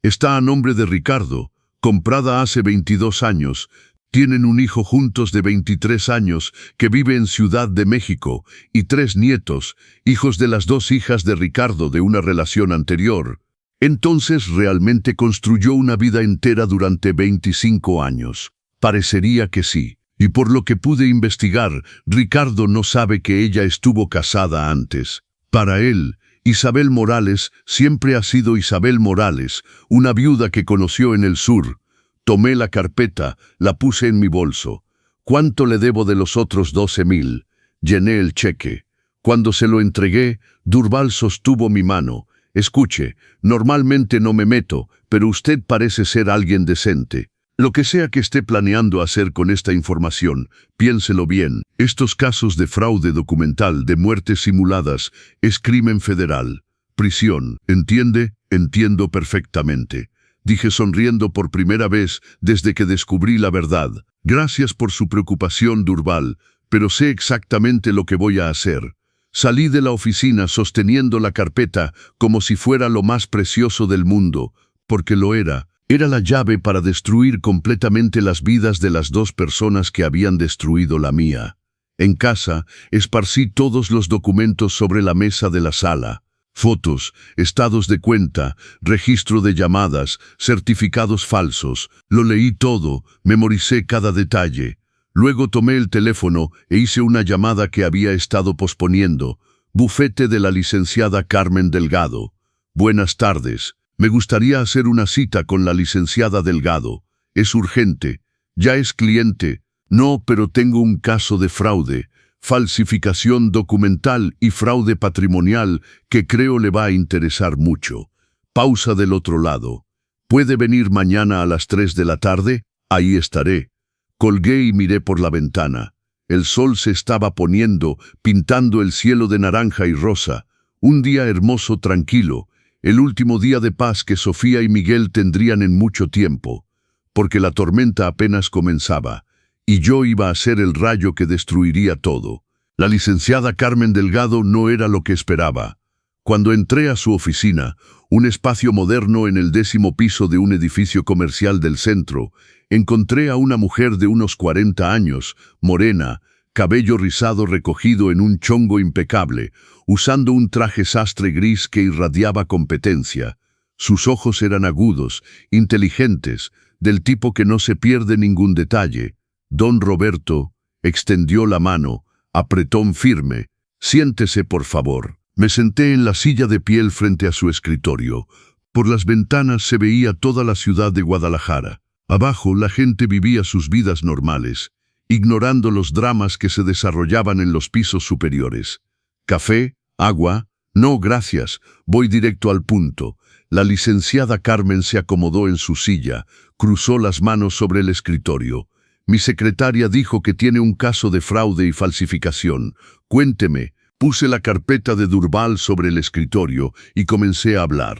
Está a nombre de Ricardo, comprada hace 22 años. Tienen un hijo juntos de 23 años que vive en Ciudad de México y 3 nietos, hijos de las 2 hijas de Ricardo de una relación anterior. Entonces realmente construyó una vida entera durante 25 años. Parecería que sí. Y por lo que pude investigar, Ricardo no sabe que ella estuvo casada antes. Para él, Isabel Morales siempre ha sido Isabel Morales, una viuda que conoció en el sur. Tomé la carpeta, la puse en mi bolso. ¿Cuánto le debo de los otros 12,000? Llené el cheque. Cuando se lo entregué, Durval sostuvo mi mano. Escuche, normalmente no me meto, pero usted parece ser alguien decente. Lo que sea que esté planeando hacer con esta información, piénselo bien. Estos casos de fraude documental, de muertes simuladas, es crimen federal. Prisión, ¿entiende? Entiendo perfectamente. Dije sonriendo por primera vez desde que descubrí la verdad. Gracias por su preocupación, Durval, pero sé exactamente lo que voy a hacer. Salí de la oficina sosteniendo la carpeta como si fuera lo más precioso del mundo, porque lo era. Era la llave para destruir completamente las vidas de las dos personas que habían destruido la mía. En casa, esparcí todos los documentos sobre la mesa de la sala. Fotos, estados de cuenta, registro de llamadas, certificados falsos. Lo leí todo, memoricé cada detalle. Luego tomé el teléfono e hice una llamada que había estado posponiendo. Bufete de la licenciada Carmen Delgado. Buenas tardes. Me gustaría hacer una cita con la licenciada Delgado. Es urgente. ¿Ya es cliente? No, pero tengo un caso de fraude, falsificación documental y fraude patrimonial que creo le va a interesar mucho. Pausa del otro lado. ¿Puede venir mañana a las 3 de la tarde? Ahí estaré. Colgué y miré por la ventana. El sol se estaba poniendo, pintando el cielo de naranja y rosa. Un día hermoso, tranquilo. El último día de paz que Sofía y Miguel tendrían en mucho tiempo, porque la tormenta apenas comenzaba, y yo iba a ser el rayo que destruiría todo. La licenciada Carmen Delgado no era lo que esperaba. Cuando entré a su oficina, un espacio moderno en el 10º piso de un edificio comercial del centro, encontré a una mujer de unos 40 años, morena, cabello rizado recogido en un chongo impecable, usando un traje sastre gris que irradiaba competencia. Sus ojos eran agudos, inteligentes, del tipo que no se pierde ningún detalle. Don Roberto extendió la mano, apretón firme. Siéntese, por favor. Me senté en la silla de piel frente a su escritorio. Por las ventanas se veía toda la ciudad de Guadalajara. Abajo la gente vivía sus vidas normales, ignorando los dramas que se desarrollaban en los pisos superiores. ¿Café? ¿Agua? No, gracias. Voy directo al punto. La licenciada Carmen se acomodó en su silla, cruzó las manos sobre el escritorio. Mi secretaria dijo que tiene un caso de fraude y falsificación. Cuénteme. Puse la carpeta de Durval sobre el escritorio y comencé a hablar.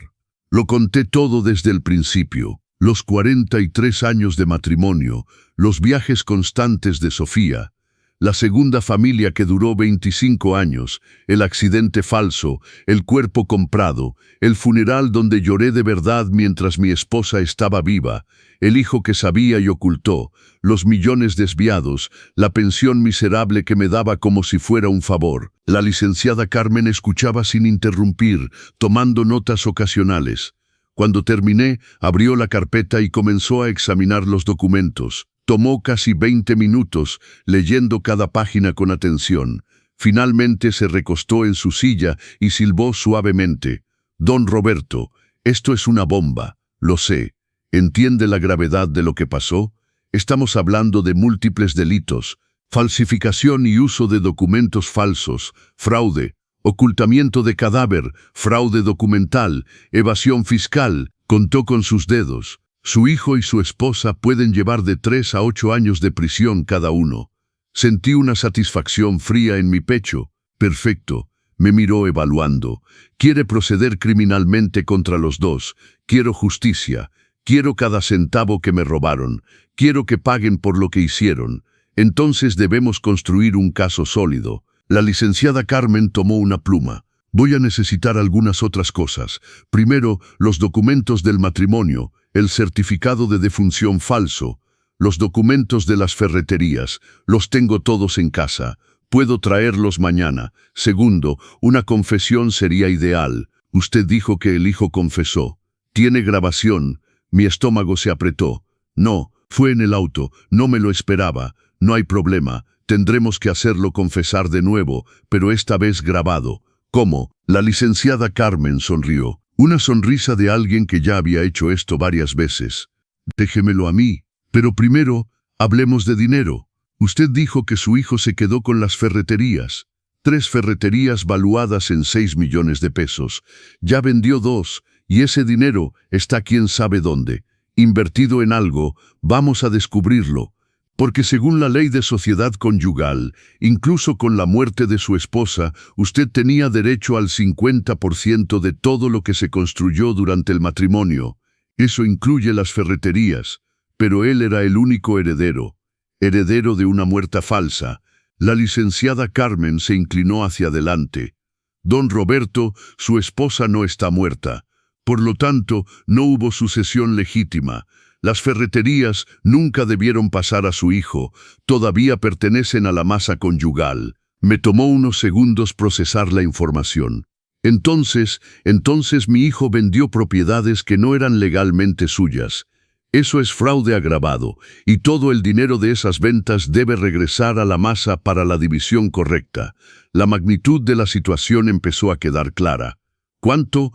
Lo conté todo desde el principio. Los 43 años de matrimonio, los viajes constantes de Sofía, la segunda familia que duró 25 años, el accidente falso, el cuerpo comprado, el funeral donde lloré de verdad mientras mi esposa estaba viva, el hijo que sabía y ocultó, los millones desviados, la pensión miserable que me daba como si fuera un favor. La licenciada Carmen escuchaba sin interrumpir, tomando notas ocasionales. Cuando terminé, abrió la carpeta y comenzó a examinar los documentos. Tomó casi 20 minutos, leyendo cada página con atención. Finalmente se recostó en su silla y silbó suavemente. Don Roberto, esto es una bomba, lo sé. ¿Entiende la gravedad de lo que pasó? Estamos hablando de múltiples delitos, falsificación y uso de documentos falsos, fraude, ocultamiento de cadáver, fraude documental, evasión fiscal. Contó con sus dedos. Su hijo y su esposa pueden llevar de 3 a 8 años de prisión cada uno. Sentí una satisfacción fría en mi pecho. Perfecto. Me miró evaluando. Quiere proceder criminalmente contra los dos. Quiero justicia. Quiero cada centavo que me robaron. Quiero que paguen por lo que hicieron. Entonces debemos construir un caso sólido. La licenciada Carmen tomó una pluma. Voy a necesitar algunas otras cosas. Primero, los documentos del matrimonio, el certificado de defunción falso, los documentos de las ferreterías. Los tengo todos en casa. Puedo traerlos mañana. Segundo, una confesión sería ideal. Usted dijo que el hijo confesó. ¿Tiene grabación? Mi estómago se apretó. No, fue en el auto. No me lo esperaba. no hay problema, tendremos que hacerlo confesar de nuevo, pero esta vez grabado. ¿Cómo? La licenciada Carmen sonrió. Una sonrisa de alguien que ya había hecho esto varias veces. Déjemelo a mí. Pero primero, hablemos de dinero. Usted dijo que su hijo se quedó con las ferreterías. 3 ferreterías valuadas en 6 millones de pesos. Ya vendió 2, y ese dinero está quién sabe dónde. Invertido en algo, vamos a descubrirlo. Porque según la ley de sociedad conyugal, incluso con la muerte de su esposa, usted tenía derecho al 50% de todo lo que se construyó durante el matrimonio. Eso incluye las ferreterías, pero él era el único heredero de una muerta falsa. La licenciada Carmen se inclinó hacia adelante. Don Roberto, su esposa no está muerta. Por lo tanto, no hubo sucesión legítima. Las ferreterías nunca debieron pasar a su hijo, todavía pertenecen a la masa conyugal. Me tomó unos segundos procesar la información. Entonces mi hijo vendió propiedades que no eran legalmente suyas. Eso es fraude agravado, y todo el dinero de esas ventas debe regresar a la masa para la división correcta. La magnitud de la situación empezó a quedar clara. ¿Cuánto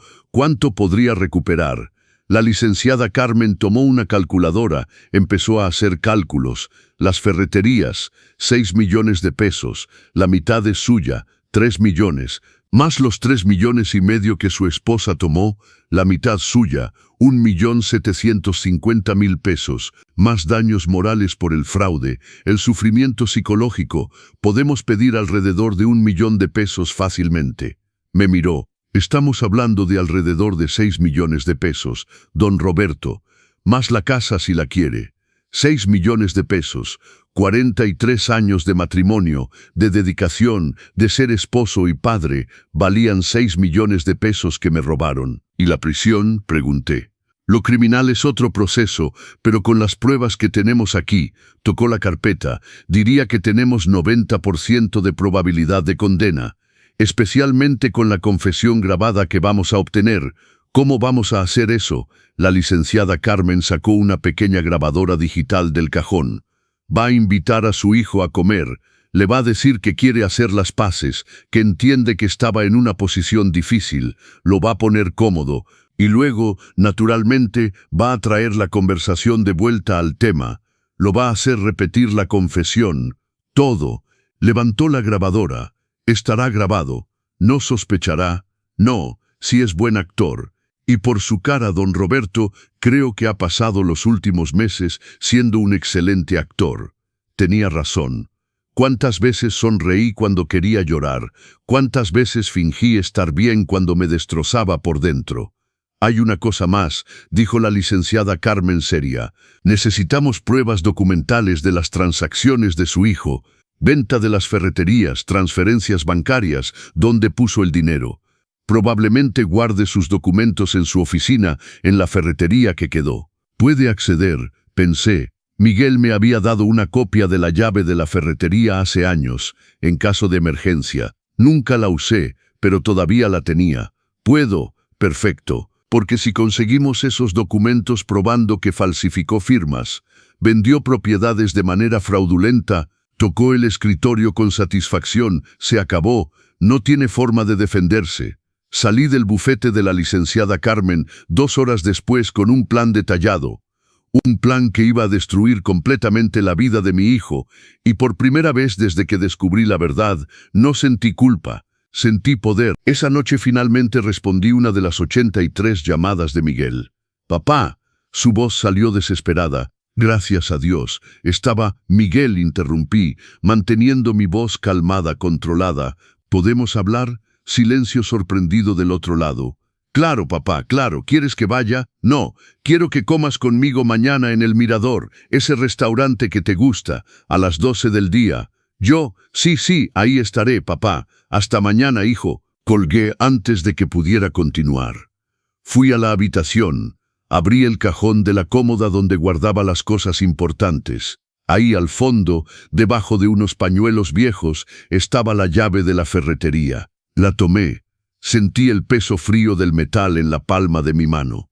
podría recuperar? La licenciada Carmen tomó una calculadora, empezó a hacer cálculos. Las ferreterías, 6 millones de pesos, la mitad es suya, 3 millones, más los 3,5 millones que su esposa tomó, la mitad suya, 1,750,000 pesos, más daños morales por el fraude, el sufrimiento psicológico, podemos pedir alrededor de 1 millón de pesos fácilmente. Me miró. Estamos hablando de alrededor de 6 millones de pesos, don Roberto, más la casa si la quiere. 6 millones de pesos, 43 años de matrimonio, de dedicación, de ser esposo y padre, valían 6 millones de pesos que me robaron. ¿Y la prisión? Pregunté. Lo criminal es otro proceso, pero con las pruebas que tenemos aquí, tocó la carpeta, diría que tenemos 90% de probabilidad de condena. Especialmente con la confesión grabada que vamos a obtener. ¿Cómo vamos a hacer eso? La licenciada Carmen sacó una pequeña grabadora digital del cajón. Va a invitar a su hijo a comer. Le va a decir que quiere hacer las paces, que entiende que estaba en una posición difícil. Lo va a poner cómodo. Y luego, naturalmente, va a traer la conversación de vuelta al tema. Lo va a hacer repetir la confesión. Todo. Levantó la grabadora. Estará grabado, no sospechará, no, si es buen actor. Y por su cara, don Roberto, creo que ha pasado los últimos meses siendo un excelente actor. Tenía razón. ¿Cuántas veces sonreí cuando quería llorar? ¿Cuántas veces fingí estar bien cuando me destrozaba por dentro? Hay una cosa más, dijo la licenciada Carmen seria. Necesitamos pruebas documentales de las transacciones de su hijo. Venta de las ferreterías, transferencias bancarias, dónde puso el dinero. Probablemente guarde sus documentos en su oficina, en la ferretería que quedó. Puede acceder, pensé. Miguel me había dado una copia de la llave de la ferretería hace años, en caso de emergencia. Nunca la usé, pero todavía la tenía. Puedo, perfecto, porque si conseguimos esos documentos probando que falsificó firmas, vendió propiedades de manera fraudulenta, tocó el escritorio con satisfacción, se acabó, no tiene forma de defenderse. Salí del bufete de la licenciada Carmen 2 horas después con un plan detallado. Un plan que iba a destruir completamente la vida de mi hijo, y por primera vez desde que descubrí la verdad, no sentí culpa, sentí poder. Esa noche finalmente respondí una de las 83 llamadas de Miguel. «Papá», su voz salió desesperada. Gracias a Dios, estaba Miguel, interrumpí, manteniendo mi voz calmada, controlada. ¿Podemos hablar? Silencio sorprendido del otro lado. Claro, papá, claro. ¿Quieres que vaya? No, quiero que comas conmigo mañana en el Mirador, ese restaurante que te gusta, a las 12 del día. Yo, sí, ahí estaré, papá. Hasta mañana, hijo. Colgué antes de que pudiera continuar. Fui a la habitación. Abrí el cajón de la cómoda donde guardaba las cosas importantes. Ahí al fondo, debajo de unos pañuelos viejos, estaba la llave de la ferretería. La tomé. Sentí el peso frío del metal en la palma de mi mano.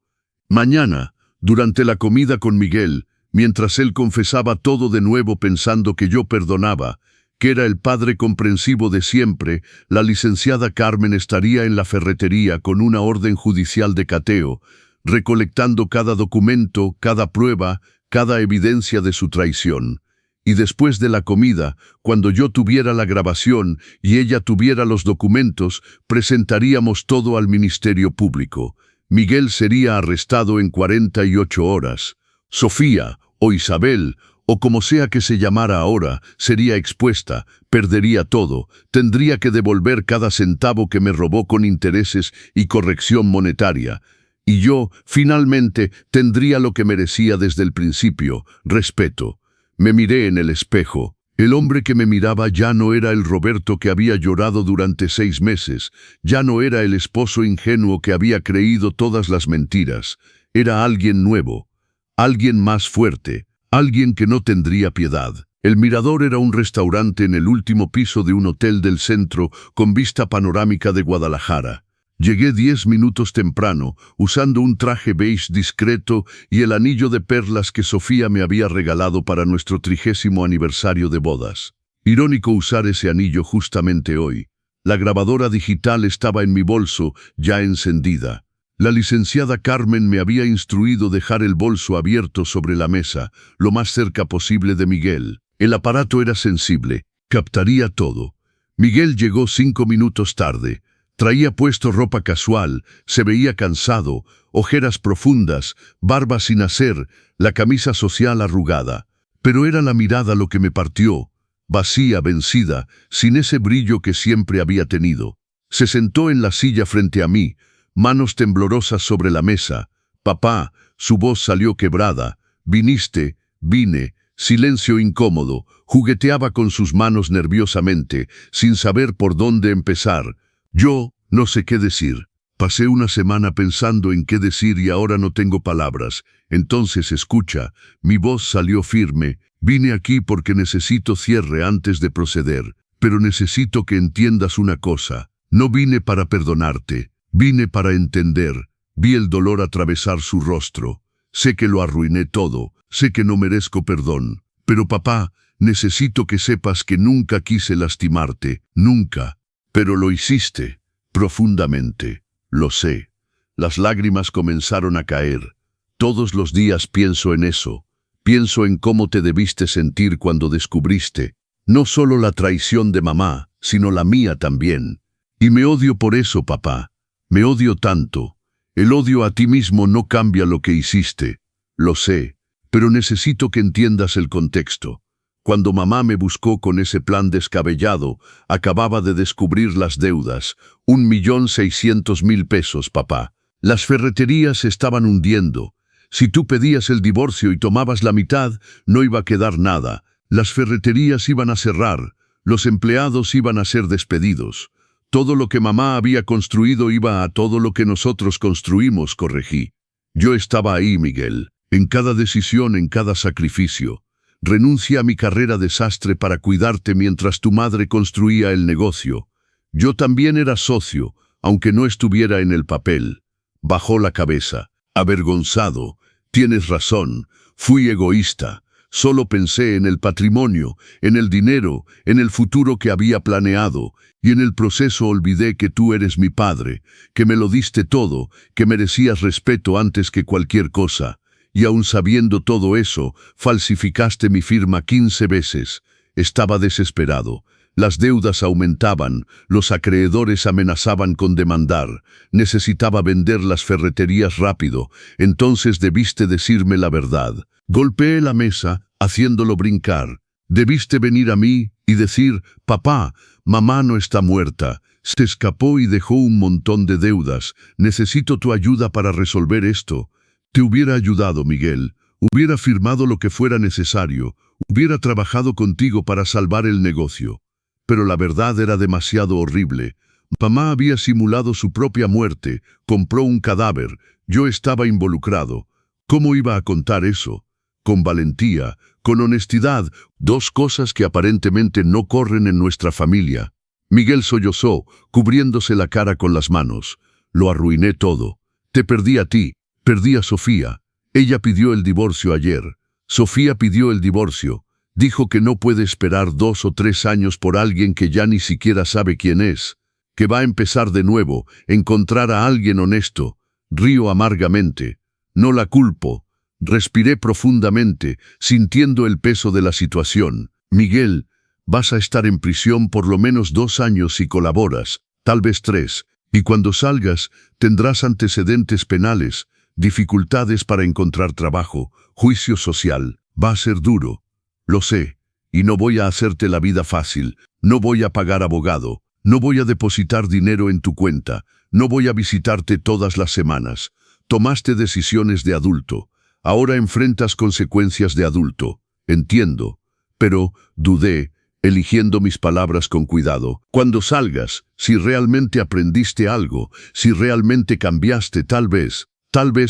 Mañana, durante la comida con Miguel, mientras él confesaba todo de nuevo pensando que yo perdonaba, que era el padre comprensivo de siempre, la licenciada Carmen estaría en la ferretería con una orden judicial de cateo, recolectando cada documento, cada prueba, cada evidencia de su traición. Y después de la comida, cuando yo tuviera la grabación y ella tuviera los documentos, presentaríamos todo al Ministerio Público. Miguel sería arrestado en 48 horas. Sofía, o Isabel, o como sea que se llamara ahora, sería expuesta, perdería todo, tendría que devolver cada centavo que me robó con intereses y corrección monetaria. Y yo, finalmente, tendría lo que merecía desde el principio, respeto. Me miré en el espejo. El hombre que me miraba ya no era el Roberto que había llorado durante 6 meses, ya no era el esposo ingenuo que había creído todas las mentiras. Era alguien nuevo, alguien más fuerte, alguien que no tendría piedad. El Mirador era un restaurante en el último piso de un hotel del centro con vista panorámica de Guadalajara. Llegué 10 minutos temprano, usando un traje beige discreto y el anillo de perlas que Sofía me había regalado para nuestro 30º aniversario de bodas. Irónico usar ese anillo justamente hoy. La grabadora digital estaba en mi bolso, ya encendida. La licenciada Carmen me había instruido dejar el bolso abierto sobre la mesa, lo más cerca posible de Miguel. El aparato era sensible, captaría todo. Miguel llegó 5 minutos tarde. Traía puesto ropa casual, se veía cansado, ojeras profundas, barba sin hacer, la camisa social arrugada. Pero era la mirada lo que me partió, vacía, vencida, sin ese brillo que siempre había tenido. Se sentó en la silla frente a mí, manos temblorosas sobre la mesa. Papá, su voz salió quebrada. Viniste, vine, silencio incómodo. Jugueteaba con sus manos nerviosamente, sin saber por dónde empezar. Yo no sé qué decir. Pasé una semana pensando en qué decir y ahora no tengo palabras. Entonces escucha, mi voz salió firme. Vine aquí porque necesito cierre antes de proceder. Pero necesito que entiendas una cosa. No vine para perdonarte. Vine para entender. Vi el dolor atravesar su rostro. Sé que lo arruiné todo. Sé que no merezco perdón. Pero papá, necesito que sepas que nunca quise lastimarte. Nunca. Pero lo hiciste, profundamente, lo sé. Las lágrimas comenzaron a caer. Todos los días pienso en eso. Pienso en cómo te debiste sentir cuando descubriste, no solo la traición de mamá, sino la mía también. Y me odio por eso, papá. Me odio tanto. El odio a ti mismo no cambia lo que hiciste. Lo sé, pero necesito que entiendas el contexto. Cuando mamá me buscó con ese plan descabellado, acababa de descubrir las deudas, 1.600.000 pesos, papá. Las ferreterías se estaban hundiendo. Si tú pedías el divorcio y tomabas la mitad, no iba a quedar nada. Las ferreterías iban a cerrar, los empleados iban a ser despedidos. Todo lo que mamá había construido iba a todo lo que nosotros construimos, corregí. Yo estaba ahí, Miguel, en cada decisión, en cada sacrificio. Renuncia a mi carrera de sastre para cuidarte mientras tu madre construía el negocio. Yo también era socio, aunque no estuviera en el papel. Bajó la cabeza, avergonzado. Tienes razón, fui egoísta. Solo pensé en el patrimonio, en el dinero, en el futuro que había planeado, y en el proceso olvidé que tú eres mi padre, que me lo diste todo, que merecías respeto antes que cualquier cosa. Y aun sabiendo todo eso, falsificaste mi firma 15 veces. Estaba desesperado. Las deudas aumentaban, los acreedores amenazaban con demandar. Necesitaba vender las ferreterías rápido. Entonces debiste decirme la verdad. Golpeé la mesa, haciéndolo brincar. Debiste venir a mí y decir, papá, mamá no está muerta. Se escapó y dejó un montón de deudas. Necesito tu ayuda para resolver esto. Te hubiera ayudado, Miguel. Hubiera firmado lo que fuera necesario. Hubiera trabajado contigo para salvar el negocio. Pero la verdad era demasiado horrible. Mamá había simulado su propia muerte, compró un cadáver. Yo estaba involucrado. ¿Cómo iba a contar eso? Con valentía, con honestidad, 2 cosas que aparentemente no corren en nuestra familia. Miguel sollozó, cubriéndose la cara con las manos. Lo arruiné todo. Te perdí a ti. Perdí a Sofía. Ella pidió el divorcio ayer. Sofía pidió el divorcio. Dijo que no puede esperar 2 o 3 años por alguien que ya ni siquiera sabe quién es, que va a empezar de nuevo, encontrar a alguien honesto. Río amargamente. No la culpo. Respiré profundamente, sintiendo el peso de la situación. Miguel, vas a estar en prisión por lo menos 2 años si colaboras, tal vez 3, y cuando salgas tendrás antecedentes penales, dificultades para encontrar trabajo, juicio social. Va a ser duro. Lo sé, y no voy a hacerte la vida fácil, no voy a pagar abogado, no voy a depositar dinero en tu cuenta, no voy a visitarte todas las semanas. Tomaste decisiones de adulto, ahora enfrentas consecuencias de adulto, entiendo, pero dudé, eligiendo mis palabras con cuidado. Cuando salgas, si realmente aprendiste algo, si realmente cambiaste, tal vez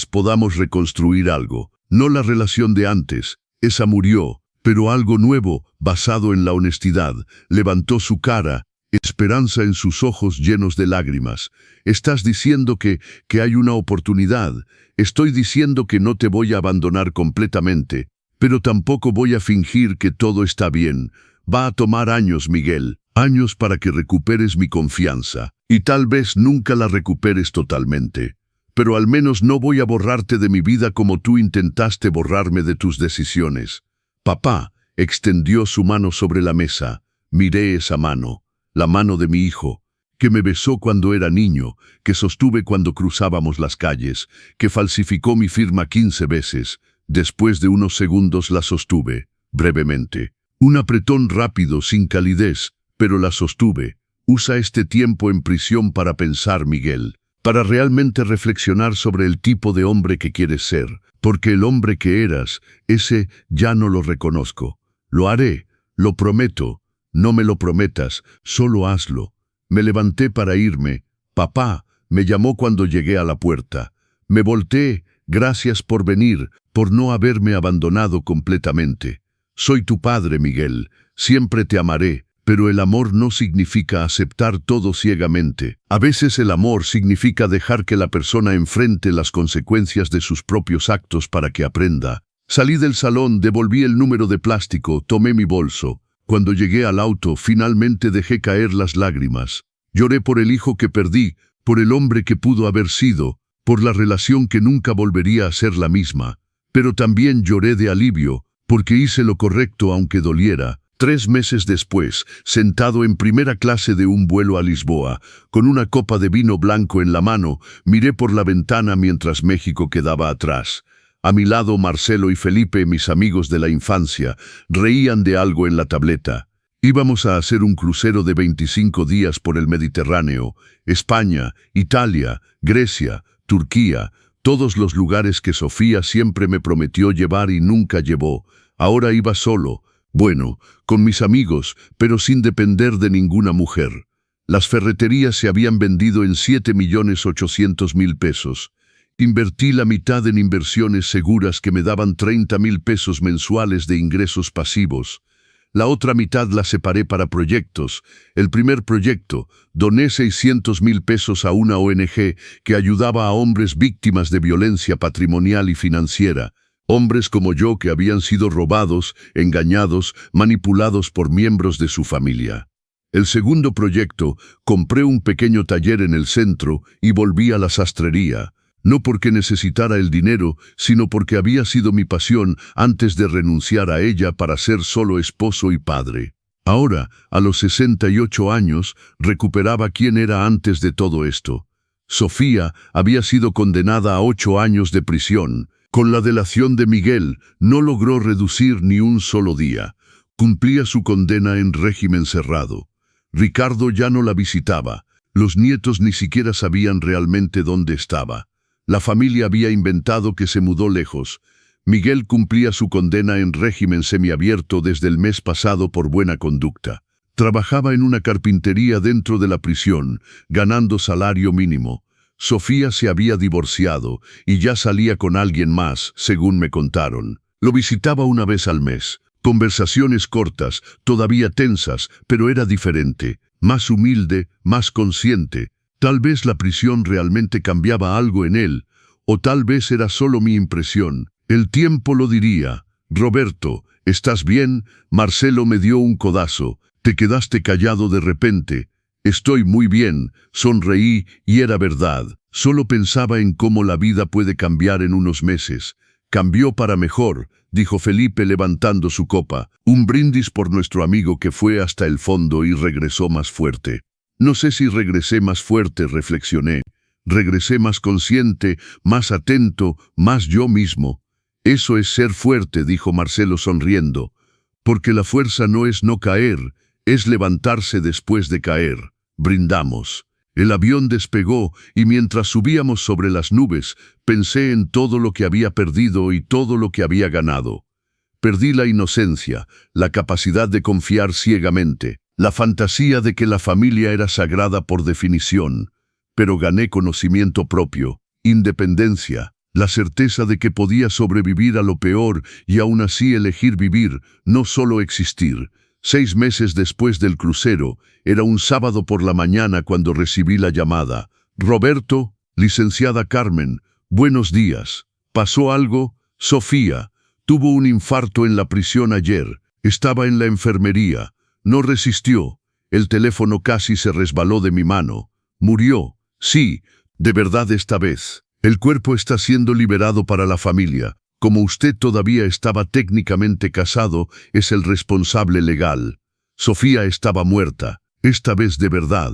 podamos reconstruir algo, no la relación de antes, esa murió. Pero algo nuevo, basado en la honestidad, levantó su cara, esperanza en sus ojos llenos de lágrimas. Estás diciendo que hay una oportunidad. Estoy diciendo que no te voy a abandonar completamente, pero tampoco voy a fingir que todo está bien. Va a tomar años, Miguel, años para que recuperes mi confianza, y tal vez nunca la recuperes totalmente. Pero al menos no voy a borrarte de mi vida como tú intentaste borrarme de tus decisiones. Papá extendió su mano sobre la mesa. Miré esa mano, la mano de mi hijo, que me besó cuando era niño, que sostuve cuando cruzábamos las calles, que falsificó mi firma 15 veces. Después de unos segundos la sostuve, brevemente. Un apretón rápido, sin calidez, pero la sostuve. Usa este tiempo en prisión para pensar, Miguel, para realmente reflexionar sobre el tipo de hombre que quieres ser. Porque el hombre que eras, ese ya no lo reconozco. Lo haré, lo prometo. No me lo prometas, solo hazlo. Me levanté para irme. Papá me llamó cuando llegué a la puerta. Me volteé, gracias por venir, por no haberme abandonado completamente. Soy tu padre, Miguel, siempre te amaré. Pero el amor no significa aceptar todo ciegamente. A veces el amor significa dejar que la persona enfrente las consecuencias de sus propios actos para que aprenda. Salí del salón, devolví el número de plástico, tomé mi bolso. Cuando llegué al auto, finalmente dejé caer las lágrimas. Lloré por el hijo que perdí, por el hombre que pudo haber sido, por la relación que nunca volvería a ser la misma. Pero también lloré de alivio, porque hice lo correcto aunque doliera. 3 meses después, sentado en primera clase de un vuelo a Lisboa, con una copa de vino blanco en la mano, miré por la ventana mientras México quedaba atrás. A mi lado Marcelo y Felipe, mis amigos de la infancia, reían de algo en la tableta. Íbamos a hacer un crucero de 25 días por el Mediterráneo, España, Italia, Grecia, Turquía, todos los lugares que Sofía siempre me prometió llevar y nunca llevó. Ahora iba solo. Bueno, con mis amigos, pero sin depender de ninguna mujer. Las ferreterías se habían vendido en 7.800.000 pesos. Invertí la mitad en inversiones seguras que me daban 30.000 pesos mensuales de ingresos pasivos. La otra mitad la separé para proyectos. El primer proyecto, doné 600.000 pesos a una ONG que ayudaba a hombres víctimas de violencia patrimonial y financiera. Hombres como yo que habían sido robados, engañados, manipulados por miembros de su familia. El segundo proyecto, compré un pequeño taller en el centro y volví a la sastrería. No porque necesitara el dinero, sino porque había sido mi pasión antes de renunciar a ella para ser solo esposo y padre. Ahora, a los 68 años, recuperaba quién era antes de todo esto. Sofía había sido condenada a 8 años de prisión. Con la delación de Miguel, no logró reducir ni un solo día. Cumplía su condena en régimen cerrado. Ricardo ya no la visitaba. Los nietos ni siquiera sabían realmente dónde estaba. La familia había inventado que se mudó lejos. Miguel cumplía su condena en régimen semiabierto desde el mes pasado por buena conducta. Trabajaba en una carpintería dentro de la prisión, ganando salario mínimo. Sofía se había divorciado y ya salía con alguien más, según me contaron. Lo visitaba una vez al mes. Conversaciones cortas, todavía tensas, pero era diferente, más humilde, más consciente. Tal vez la prisión realmente cambiaba algo en él, o tal vez era solo mi impresión. El tiempo lo diría. Roberto, ¿estás bien? Marcelo me dio un codazo. Te quedaste callado de repente. Estoy muy bien, sonreí y era verdad. Solo pensaba en cómo la vida puede cambiar en unos meses. Cambió para mejor, dijo Felipe levantando su copa. Un brindis por nuestro amigo que fue hasta el fondo y regresó más fuerte. No sé si regresé más fuerte, reflexioné. Regresé más consciente, más atento, más yo mismo. Eso es ser fuerte, dijo Marcelo sonriendo. Porque la fuerza no es no caer, es levantarse después de caer. Brindamos. El avión despegó y mientras subíamos sobre las nubes, pensé en todo lo que había perdido y todo lo que había ganado. Perdí la inocencia, la capacidad de confiar ciegamente, la fantasía de que la familia era sagrada por definición, pero gané conocimiento propio, independencia, la certeza de que podía sobrevivir a lo peor y aún así elegir vivir, no solo existir. 6 meses después del crucero, era un sábado por la mañana cuando recibí la llamada. Roberto, licenciada Carmen, buenos días. ¿Pasó algo? Sofía, tuvo un infarto en la prisión ayer. Estaba en la enfermería. No resistió. El teléfono casi se resbaló de mi mano. Murió. Sí, de verdad esta vez. El cuerpo está siendo liberado para la familia. Como usted todavía estaba técnicamente casado, es el responsable legal. Sofía estaba muerta, esta vez de verdad.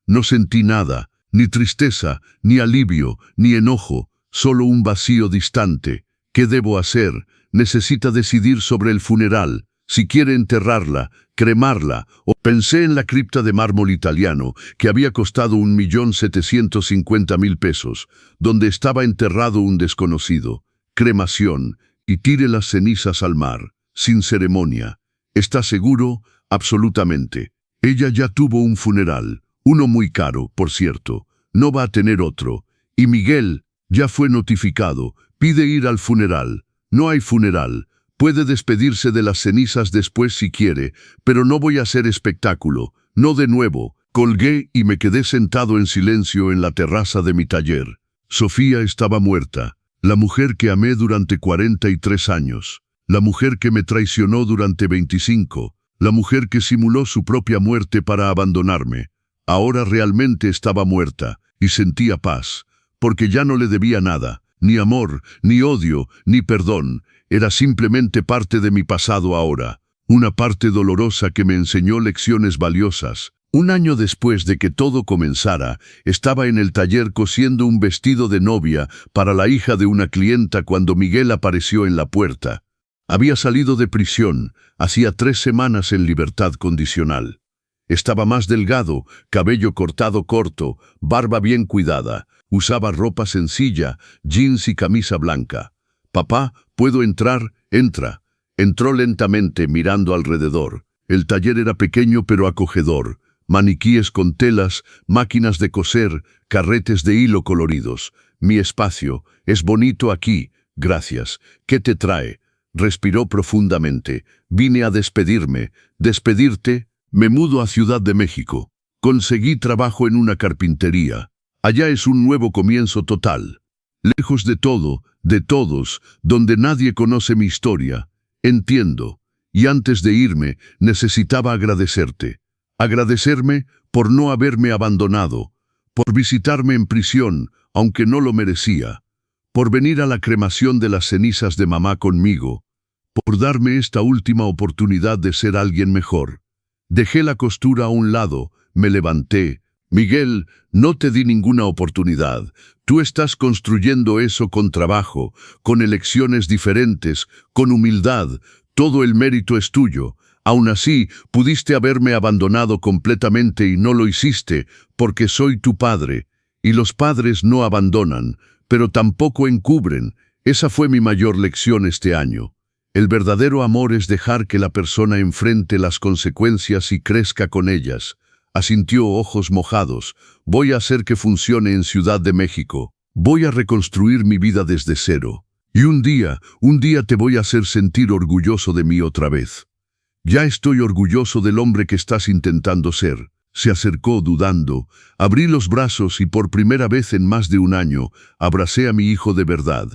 No sentí nada, ni tristeza, ni alivio, ni enojo, solo un vacío distante. ¿Qué debo hacer? Necesita decidir sobre el funeral. Si quiere enterrarla, cremarla, o pensé en la cripta de mármol italiano, que había costado 1.750.000 pesos, donde estaba enterrado un desconocido. Cremación, y tire las cenizas al mar, sin ceremonia. ¿Está seguro? Absolutamente. Ella ya tuvo un funeral, uno muy caro, por cierto. No va a tener otro. Y Miguel, ya fue notificado, pide ir al funeral. No hay funeral. Puede despedirse de las cenizas después si quiere, pero no voy a hacer espectáculo. No de nuevo. Colgué y me quedé sentado en silencio en la terraza de mi taller. Sofía estaba muerta. La mujer que amé durante 43 años, la mujer que me traicionó durante 25, la mujer que simuló su propia muerte para abandonarme, ahora realmente estaba muerta y sentía paz, porque ya no le debía nada, ni amor, ni odio, ni perdón, era simplemente parte de mi pasado ahora, una parte dolorosa que me enseñó lecciones valiosas. Un año después de que todo comenzara, estaba en el taller cosiendo un vestido de novia para la hija de una clienta cuando Miguel apareció en la puerta. Había salido de prisión, hacía 3 semanas en libertad condicional. Estaba más delgado, cabello cortado corto, barba bien cuidada, usaba ropa sencilla, jeans y camisa blanca. «Papá, ¿puedo entrar?» «Entra». Entró lentamente mirando alrededor. El taller era pequeño pero acogedor. Maniquíes con telas, máquinas de coser, carretes de hilo coloridos. Mi espacio, es bonito aquí, gracias. ¿Qué te trae? Respiró profundamente. Vine a despedirme. ¿Despedirte? Me mudo a Ciudad de México. Conseguí trabajo en una carpintería. Allá es un nuevo comienzo total. Lejos de todo, de todos, donde nadie conoce mi historia. Entiendo. Y antes de irme, necesitaba agradecerte. Agradecerme por no haberme abandonado, por visitarme en prisión, aunque no lo merecía, por venir a la cremación de las cenizas de mamá conmigo, por darme esta última oportunidad de ser alguien mejor. Dejé la costura a un lado, me levanté. Miguel, no te di ninguna oportunidad. Tú estás construyendo eso con trabajo, con elecciones diferentes, con humildad. Todo el mérito es tuyo. Aún así, pudiste haberme abandonado completamente y no lo hiciste, porque soy tu padre. Y los padres no abandonan, pero tampoco encubren. Esa fue mi mayor lección este año. El verdadero amor es dejar que la persona enfrente las consecuencias y crezca con ellas. Asintió, ojos mojados. Voy a hacer que funcione en Ciudad de México. Voy a reconstruir mi vida desde cero. Y un día te voy a hacer sentir orgulloso de mí otra vez. Ya estoy orgulloso del hombre que estás intentando ser. Se acercó dudando. Abrí los brazos y por primera vez en más de un año abracé a mi hijo de verdad.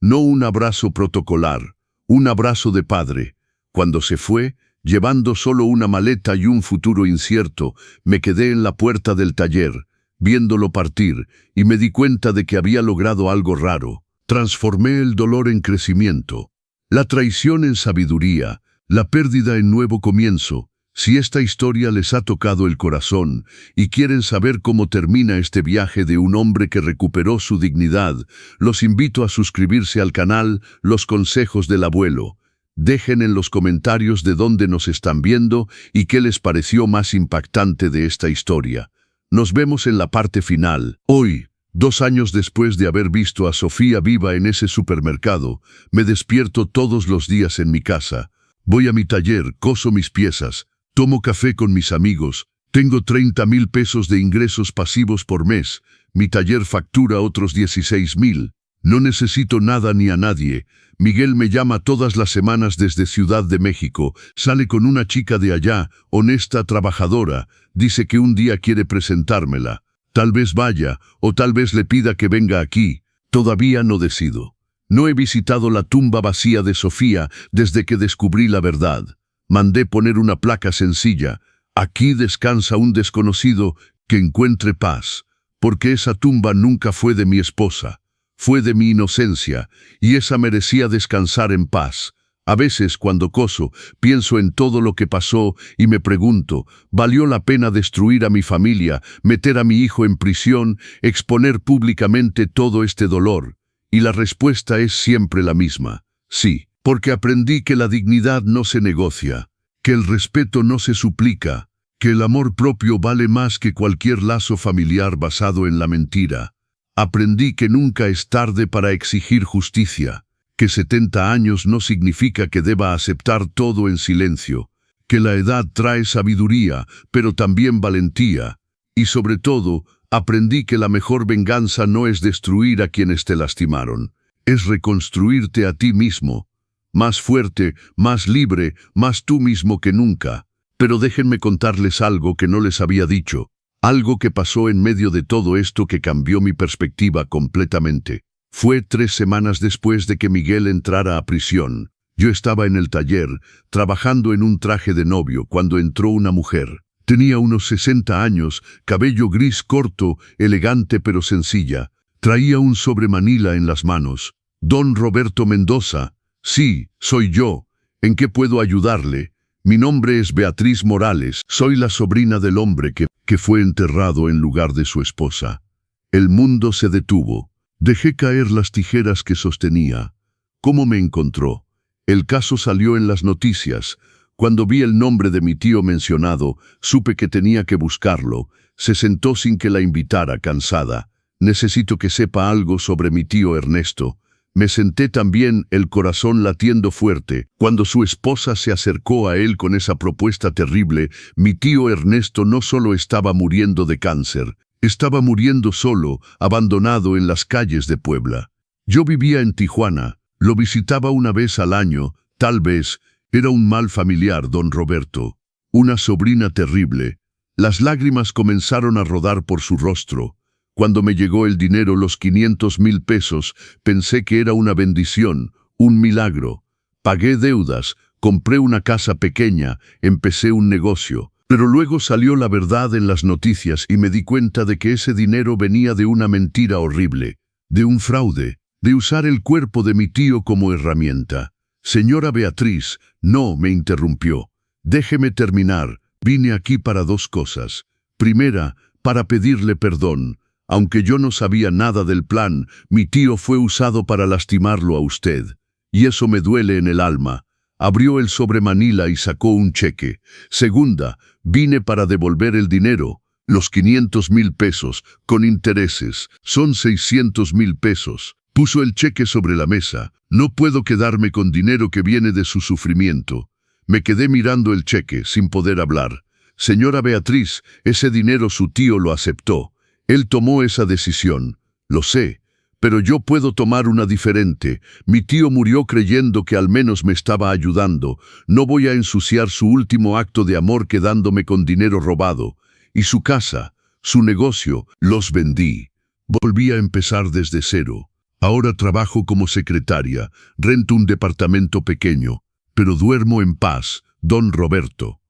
No un abrazo protocolar, Un abrazo de padre. Cuando se fue, llevando solo una maleta y un futuro incierto, me quedé en la puerta del taller, viéndolo partir, y me di cuenta de que había logrado algo raro. Transformé el dolor en crecimiento, la traición en sabiduría, la pérdida en nuevo comienzo. Si esta historia les ha tocado el corazón y quieren saber cómo termina este viaje de un hombre que recuperó su dignidad, los invito a suscribirse al canal Los Consejos del Abuelo. Dejen en los comentarios de dónde nos están viendo y qué les pareció más impactante de esta historia. Nos vemos en la parte final. Hoy, 2 años después de haber visto a Sofía viva en ese supermercado, me despierto todos los días en mi casa. Voy a mi taller, coso mis piezas, tomo café con mis amigos, tengo 30,000 pesos de ingresos pasivos por mes, mi taller factura otros 16,000. No necesito nada ni a nadie. Miguel me llama todas las semanas desde Ciudad de México, sale con una chica de allá, honesta, trabajadora, dice que un día quiere presentármela. Tal vez vaya, o tal vez le pida que venga aquí. Todavía no decido. No he visitado la tumba vacía de Sofía desde que descubrí la verdad. Mandé poner una placa sencilla. Aquí descansa un desconocido, que encuentre paz. Porque esa tumba nunca fue de mi esposa. Fue de mi inocencia, y esa merecía descansar en paz. A veces, cuando coso, pienso en todo lo que pasó y me pregunto, ¿valió la pena destruir a mi familia, meter a mi hijo en prisión, exponer públicamente todo este dolor? Y la respuesta es siempre la misma. Sí, porque aprendí que la dignidad no se negocia, que el respeto no se suplica, que el amor propio vale más que cualquier lazo familiar basado en la mentira. Aprendí que nunca es tarde para exigir justicia, que 70 años no significa que deba aceptar todo en silencio, que la edad trae sabiduría, pero también valentía, y sobre todo, aprendí que la mejor venganza no es destruir a quienes te lastimaron, es reconstruirte a ti mismo, más fuerte, más libre, más tú mismo que nunca. Pero déjenme contarles algo que no les había dicho, algo que pasó en medio de todo esto que cambió mi perspectiva completamente. Fue 3 semanas después de que Miguel entrara a prisión. Yo estaba en el taller, trabajando en un traje de novio, cuando entró una mujer. Tenía unos 60 años, cabello gris corto, elegante pero sencilla. Traía un sobremanila en las manos. Don Roberto Mendoza. Sí, soy yo. ¿En qué puedo ayudarle? Mi nombre es Beatriz Morales. Soy la sobrina del hombre que fue enterrado en lugar de su esposa. El mundo se detuvo. Dejé caer las tijeras que sostenía. ¿Cómo me encontró? El caso salió en las noticias. Cuando vi el nombre de mi tío mencionado, supe que tenía que buscarlo. Se sentó sin que la invitara, cansada. Necesito que sepa algo sobre mi tío Ernesto. Me senté también, el corazón latiendo fuerte. Cuando su esposa se acercó a él con esa propuesta terrible, mi tío Ernesto no solo estaba muriendo de cáncer, estaba muriendo solo, abandonado en las calles de Puebla. Yo vivía en Tijuana, lo visitaba una vez al año, tal vez, era un mal familiar, don Roberto. Una sobrina terrible. Las lágrimas comenzaron a rodar por su rostro. Cuando me llegó el dinero, los 500,000 pesos, pensé que era una bendición, un milagro. Pagué deudas, compré una casa pequeña, empecé un negocio. Pero luego salió la verdad en las noticias y me di cuenta de que ese dinero venía de una mentira horrible, de un fraude, de usar el cuerpo de mi tío como herramienta. Señora Beatriz, no, me interrumpió. Déjeme terminar. Vine aquí para 2 cosas. Primera, para pedirle perdón. Aunque yo no sabía nada del plan, mi tío fue usado para lastimarlo a usted. Y eso me duele en el alma. Abrió el sobremanila y sacó un cheque. Segunda, vine para devolver el dinero. Los 500,000 pesos, con intereses, son 600,000 pesos. Puso el cheque sobre la mesa. No puedo quedarme con dinero que viene de su sufrimiento. Me quedé mirando el cheque, sin poder hablar. Señora Beatriz, ese dinero su tío lo aceptó. Él tomó esa decisión, lo sé, pero yo puedo tomar una diferente. Mi tío murió creyendo que al menos me estaba ayudando. No voy a ensuciar su último acto de amor quedándome con dinero robado. Y su casa, su negocio, los vendí. Volví a empezar desde cero. Ahora trabajo como secretaria, rento un departamento pequeño, pero duermo en paz, don Roberto.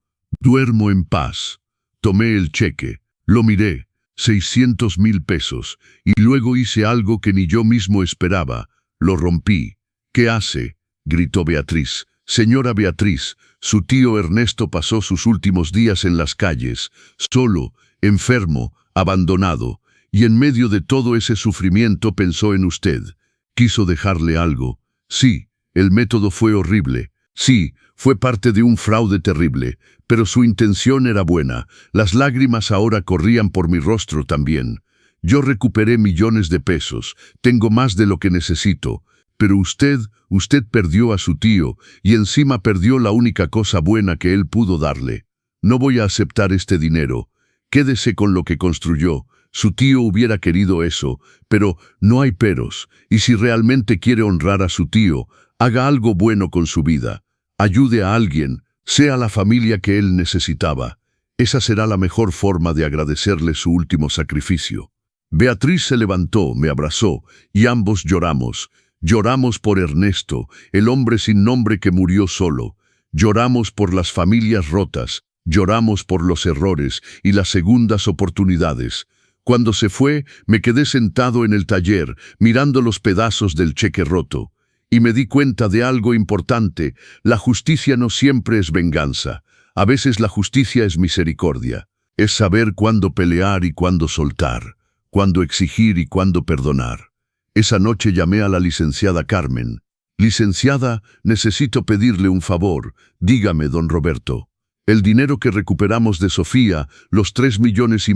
Duermo en paz. Tomé el cheque, lo miré, 600.000 pesos, y luego hice algo que ni yo mismo esperaba, lo rompí. ¿Qué hace?, gritó Beatriz. Señora Beatriz, su tío Ernesto pasó sus últimos días en las calles, solo, enfermo, abandonado, y en medio de todo ese sufrimiento pensó en usted. Quiso dejarle algo. Sí, el método fue horrible. Sí, fue parte de un fraude terrible, pero su intención era buena. Las lágrimas ahora corrían por mi rostro también. Yo recuperé millones de pesos, tengo más de lo que necesito, pero usted perdió a su tío y encima perdió la única cosa buena que él pudo darle. No voy a aceptar este dinero. Quédese con lo que construyó. Su tío hubiera querido eso, pero no hay peros, y si realmente quiere honrar a su tío, haga algo bueno con su vida. Ayude a alguien, sea la familia que él necesitaba. Esa será la mejor forma de agradecerle su último sacrificio. Beatriz se levantó, me abrazó, y ambos lloramos. Lloramos por Ernesto, el hombre sin nombre que murió solo. Lloramos por las familias rotas. Lloramos por los errores y las segundas oportunidades. Cuando se fue, me quedé sentado en el taller, mirando los pedazos del cheque roto. Y me di cuenta de algo importante: la justicia no siempre es venganza. A veces la justicia es misericordia. Es saber cuándo pelear y cuándo soltar, cuándo exigir y cuándo perdonar. Esa noche llamé a la licenciada Carmen. Licenciada, necesito pedirle un favor. Dígame, don Roberto. El dinero que recuperamos de Sofía, los 3,5 millones.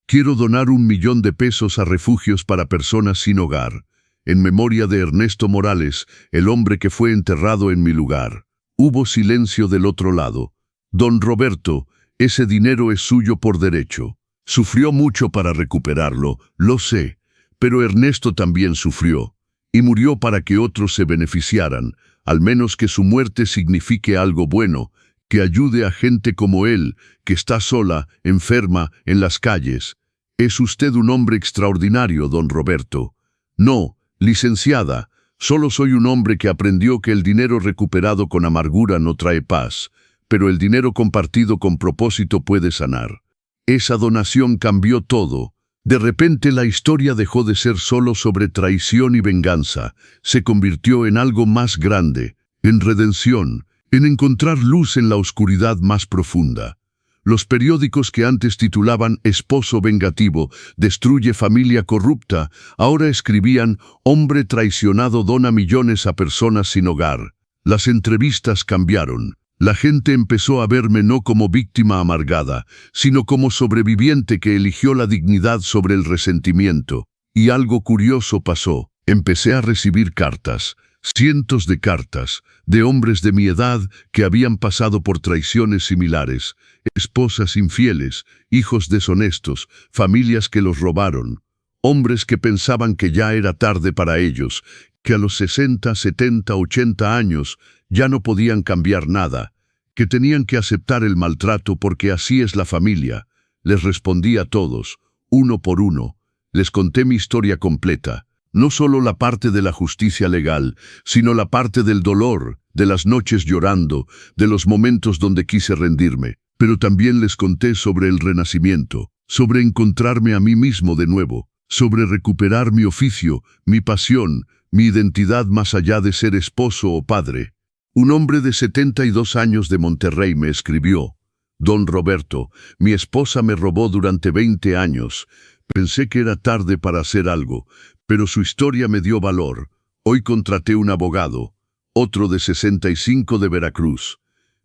Quiero donar 1 millón de pesos a refugios para personas sin hogar, en memoria de Ernesto Morales, el hombre que fue enterrado en mi lugar. Hubo silencio del otro lado. Don Roberto, ese dinero es suyo por derecho. Sufrió mucho para recuperarlo, lo sé, pero Ernesto también sufrió, y murió para que otros se beneficiaran, al menos que su muerte signifique algo bueno, que ayude a gente como él, que está sola, enferma, en las calles. Es usted un hombre extraordinario, don Roberto. No, licenciada, solo soy un hombre que aprendió que el dinero recuperado con amargura no trae paz, pero el dinero compartido con propósito puede sanar. Esa donación cambió todo. De repente la historia dejó de ser solo sobre traición y venganza, se convirtió en algo más grande, en redención, en encontrar luz en la oscuridad más profunda. Los periódicos que antes titulaban Esposo vengativo, destruye familia corrupta, ahora escribían Hombre traicionado dona millones a personas sin hogar. Las entrevistas cambiaron. La gente empezó a verme no como víctima amargada, sino como sobreviviente que eligió la dignidad sobre el resentimiento. Y algo curioso pasó. Empecé a recibir cartas, cientos de cartas, de hombres de mi edad que habían pasado por traiciones similares, esposas infieles, hijos deshonestos, familias que los robaron, hombres que pensaban que ya era tarde para ellos, que a los 60, 70, 80 años ya no podían cambiar nada, que tenían que aceptar el maltrato porque así es la familia. Les respondí a todos, uno por uno. Les conté mi historia completa, no solo la parte de la justicia legal, sino la parte del dolor, de las noches llorando, de los momentos donde quise rendirme. Pero también les conté sobre el renacimiento, sobre encontrarme a mí mismo de nuevo, sobre recuperar mi oficio, mi pasión, mi identidad más allá de ser esposo o padre. Un hombre de 72 años de Monterrey me escribió: Don Roberto, mi esposa me robó durante 20 años. Pensé que era tarde para hacer algo, pero su historia me dio valor. Hoy contraté un abogado. Otro de 65 de Veracruz.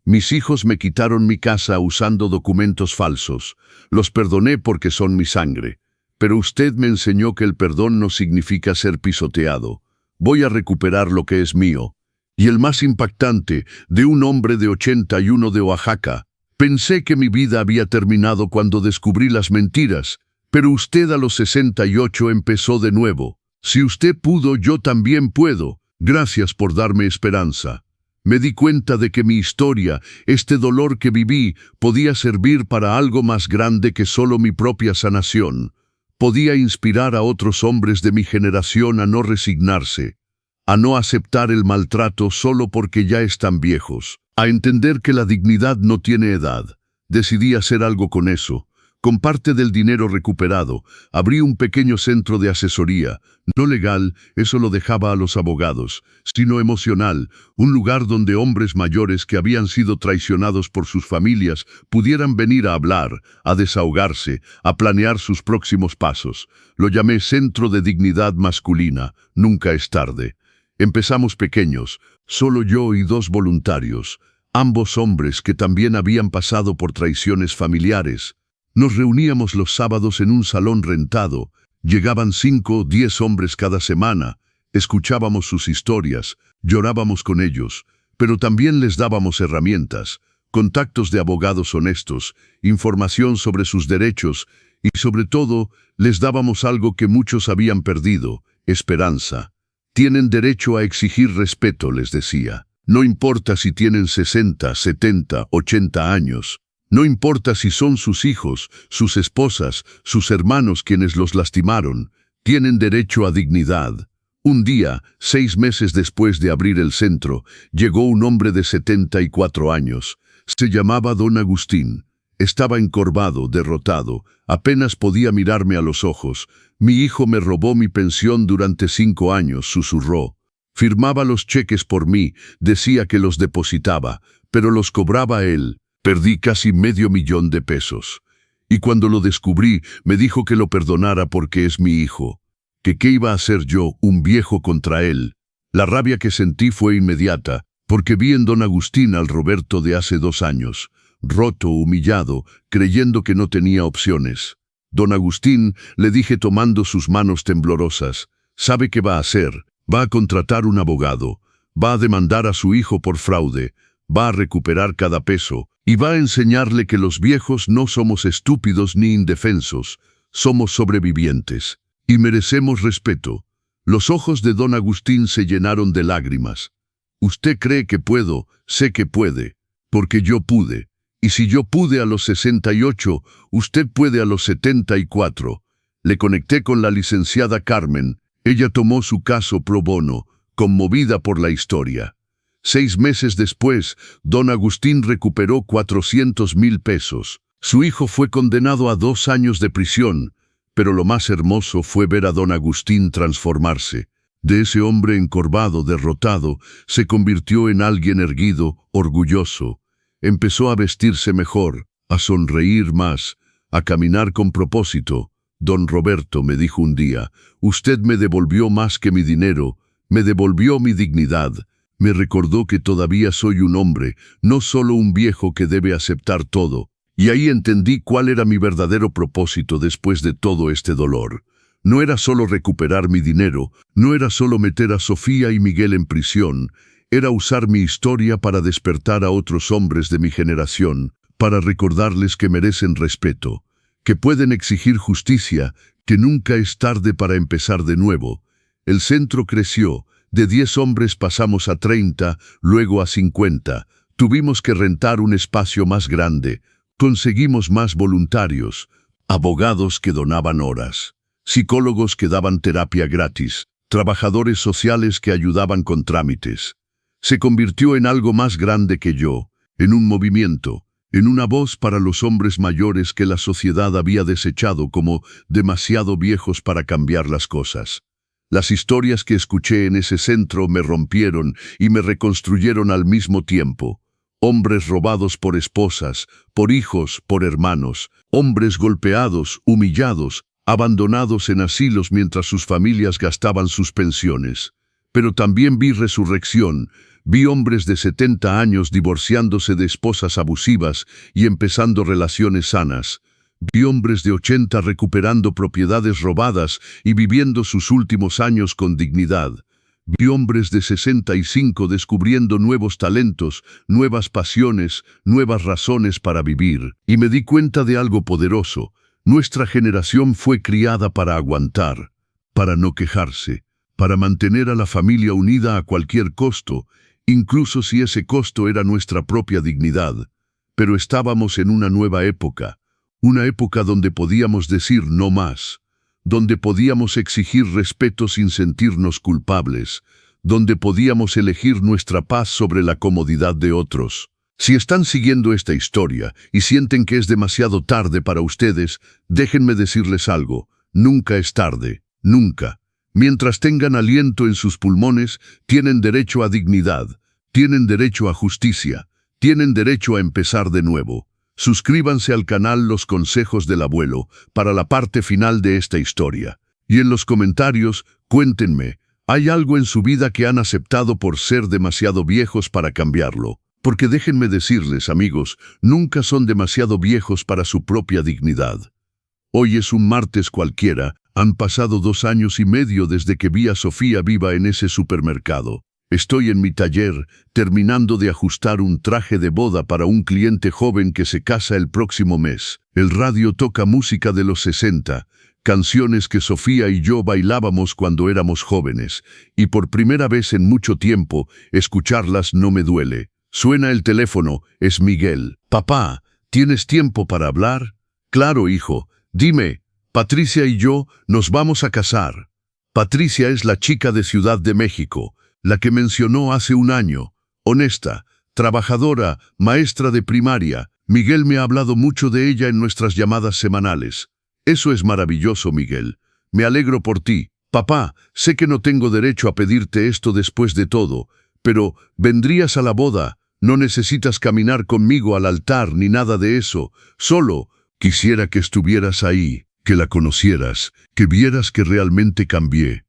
Mis hijos me quitaron mi casa usando documentos falsos. Los perdoné porque son mi sangre. Pero usted me enseñó que el perdón no significa ser pisoteado. Voy a recuperar lo que es mío. Y el más impactante, de un hombre de 81 de Oaxaca. Pensé que mi vida había terminado cuando descubrí las mentiras, pero usted a los 68 empezó de nuevo. Si usted pudo, yo también puedo. Gracias por darme esperanza. Me di cuenta de que mi historia, este dolor que viví, podía servir para algo más grande que solo mi propia sanación. podía inspirar a otros hombres de mi generación a no resignarse, a no aceptar el maltrato solo porque ya están viejos, a entender que la dignidad no tiene edad. Decidí hacer algo con eso. Con parte del dinero recuperado, abrí un pequeño centro de asesoría, no legal, eso lo dejaba a los abogados, sino emocional, un lugar donde hombres mayores que habían sido traicionados por sus familias pudieran venir a hablar, a desahogarse, a planear sus próximos pasos. Lo llamé Centro de Dignidad Masculina, nunca es tarde. Empezamos pequeños, solo yo y 2 voluntarios, ambos hombres que también habían pasado por traiciones familiares. Nos reuníamos los sábados en un salón rentado, llegaban 5 o 10 hombres cada semana, escuchábamos sus historias, llorábamos con ellos, pero también les dábamos herramientas, contactos de abogados honestos, información sobre sus derechos y sobre todo les dábamos algo que muchos habían perdido, esperanza. Tienen derecho a exigir respeto, les decía. No importa si tienen 60, 70, 80 años. No importa si son sus hijos, sus esposas, sus hermanos quienes los lastimaron, tienen derecho a dignidad. Un día, 6 meses después de abrir el centro, llegó un hombre de 74 años. Se llamaba Don Agustín. Estaba encorvado, derrotado, apenas podía mirarme a los ojos. Mi hijo me robó mi pensión durante 5 años, susurró. Firmaba los cheques por mí, decía que los depositaba, pero los cobraba él. Perdí casi $500,000. Y cuando lo descubrí, me dijo que lo perdonara porque es mi hijo. Que qué iba a hacer yo, un viejo contra él. La rabia que sentí fue inmediata, porque vi en Don Agustín al Roberto de hace 2 años, roto, humillado, creyendo que no tenía opciones. Don Agustín, le dije tomando sus manos temblorosas, ¿sabe qué va a hacer? Va a contratar un abogado, va a demandar a su hijo por fraude, va a recuperar cada peso, y va a enseñarle que los viejos no somos estúpidos ni indefensos, somos sobrevivientes, y merecemos respeto. Los ojos de Don Agustín se llenaron de lágrimas. Usted cree que puedo, sé que puede, porque yo pude. Y si yo pude a los 68, usted puede a los 74. Le conecté con la licenciada Carmen. Ella tomó su caso pro bono, conmovida por la historia. 6 meses después, Don Agustín recuperó $400,000. Su hijo fue condenado a 2 años de prisión, pero lo más hermoso fue ver a Don Agustín transformarse. De ese hombre encorvado, derrotado, se convirtió en alguien erguido, orgulloso. Empezó a vestirse mejor, a sonreír más, a caminar con propósito. Don Roberto me dijo un día, usted me devolvió más que mi dinero, me devolvió mi dignidad. Me recordó que todavía soy un hombre, no solo un viejo que debe aceptar todo. Y ahí entendí cuál era mi verdadero propósito después de todo este dolor. No era solo recuperar mi dinero, no era solo meter a Sofía y Miguel en prisión, era usar mi historia para despertar a otros hombres de mi generación, para recordarles que merecen respeto, que pueden exigir justicia, que nunca es tarde para empezar de nuevo. El centro creció. De 10 hombres pasamos a 30, luego a 50. Tuvimos que rentar un espacio más grande. Conseguimos más voluntarios, abogados que donaban horas, psicólogos que daban terapia gratis, trabajadores sociales que ayudaban con trámites. Se convirtió en algo más grande que yo, en un movimiento, en una voz para los hombres mayores que la sociedad había desechado como demasiado viejos para cambiar las cosas. Las historias que escuché en ese centro me rompieron y me reconstruyeron al mismo tiempo. Hombres robados por esposas, por hijos, por hermanos, hombres golpeados, humillados, abandonados en asilos mientras sus familias gastaban sus pensiones. Pero también vi resurrección, vi hombres de 70 años divorciándose de esposas abusivas y empezando relaciones sanas. Vi hombres de 80 recuperando propiedades robadas y viviendo sus últimos años con dignidad. Vi hombres de 65 descubriendo nuevos talentos, nuevas pasiones, nuevas razones para vivir. Y me di cuenta de algo poderoso. Nuestra generación fue criada para aguantar, para no quejarse, para mantener a la familia unida a cualquier costo, incluso si ese costo era nuestra propia dignidad. Pero estábamos en una nueva época. Una época donde podíamos decir no más, donde podíamos exigir respeto sin sentirnos culpables, donde podíamos elegir nuestra paz sobre la comodidad de otros. Si están siguiendo esta historia y sienten que es demasiado tarde para ustedes, déjenme decirles algo: nunca es tarde, nunca. Mientras tengan aliento en sus pulmones, tienen derecho a dignidad, tienen derecho a justicia, tienen derecho a empezar de nuevo. Suscríbanse al canal Los Consejos del Abuelo para la parte final de esta historia. Y en los comentarios, cuéntenme, ¿hay algo en su vida que han aceptado por ser demasiado viejos para cambiarlo? Porque déjenme decirles, amigos, nunca son demasiado viejos para su propia dignidad. Hoy es un martes cualquiera, han pasado 2 años y medio desde que vi a Sofía viva en ese supermercado. Estoy en mi taller, terminando de ajustar un traje de boda para un cliente joven que se casa el próximo mes. El radio toca música de los 60, canciones que Sofía y yo bailábamos cuando éramos jóvenes, y por primera vez en mucho tiempo, escucharlas no me duele. Suena el teléfono, es Miguel. Papá, ¿tienes tiempo para hablar? Claro, hijo. Dime, Patricia y yo nos vamos a casar. Patricia es la chica de Ciudad de México, la que mencionó hace un año. Honesta, trabajadora, maestra de primaria. Miguel me ha hablado mucho de ella en nuestras llamadas semanales. Eso es maravilloso, Miguel. Me alegro por ti. Papá, sé que no tengo derecho a pedirte esto después de todo, pero vendrías a la boda. No necesitas caminar conmigo al altar ni nada de eso. Solo quisiera que estuvieras ahí, que la conocieras, que vieras que realmente cambié.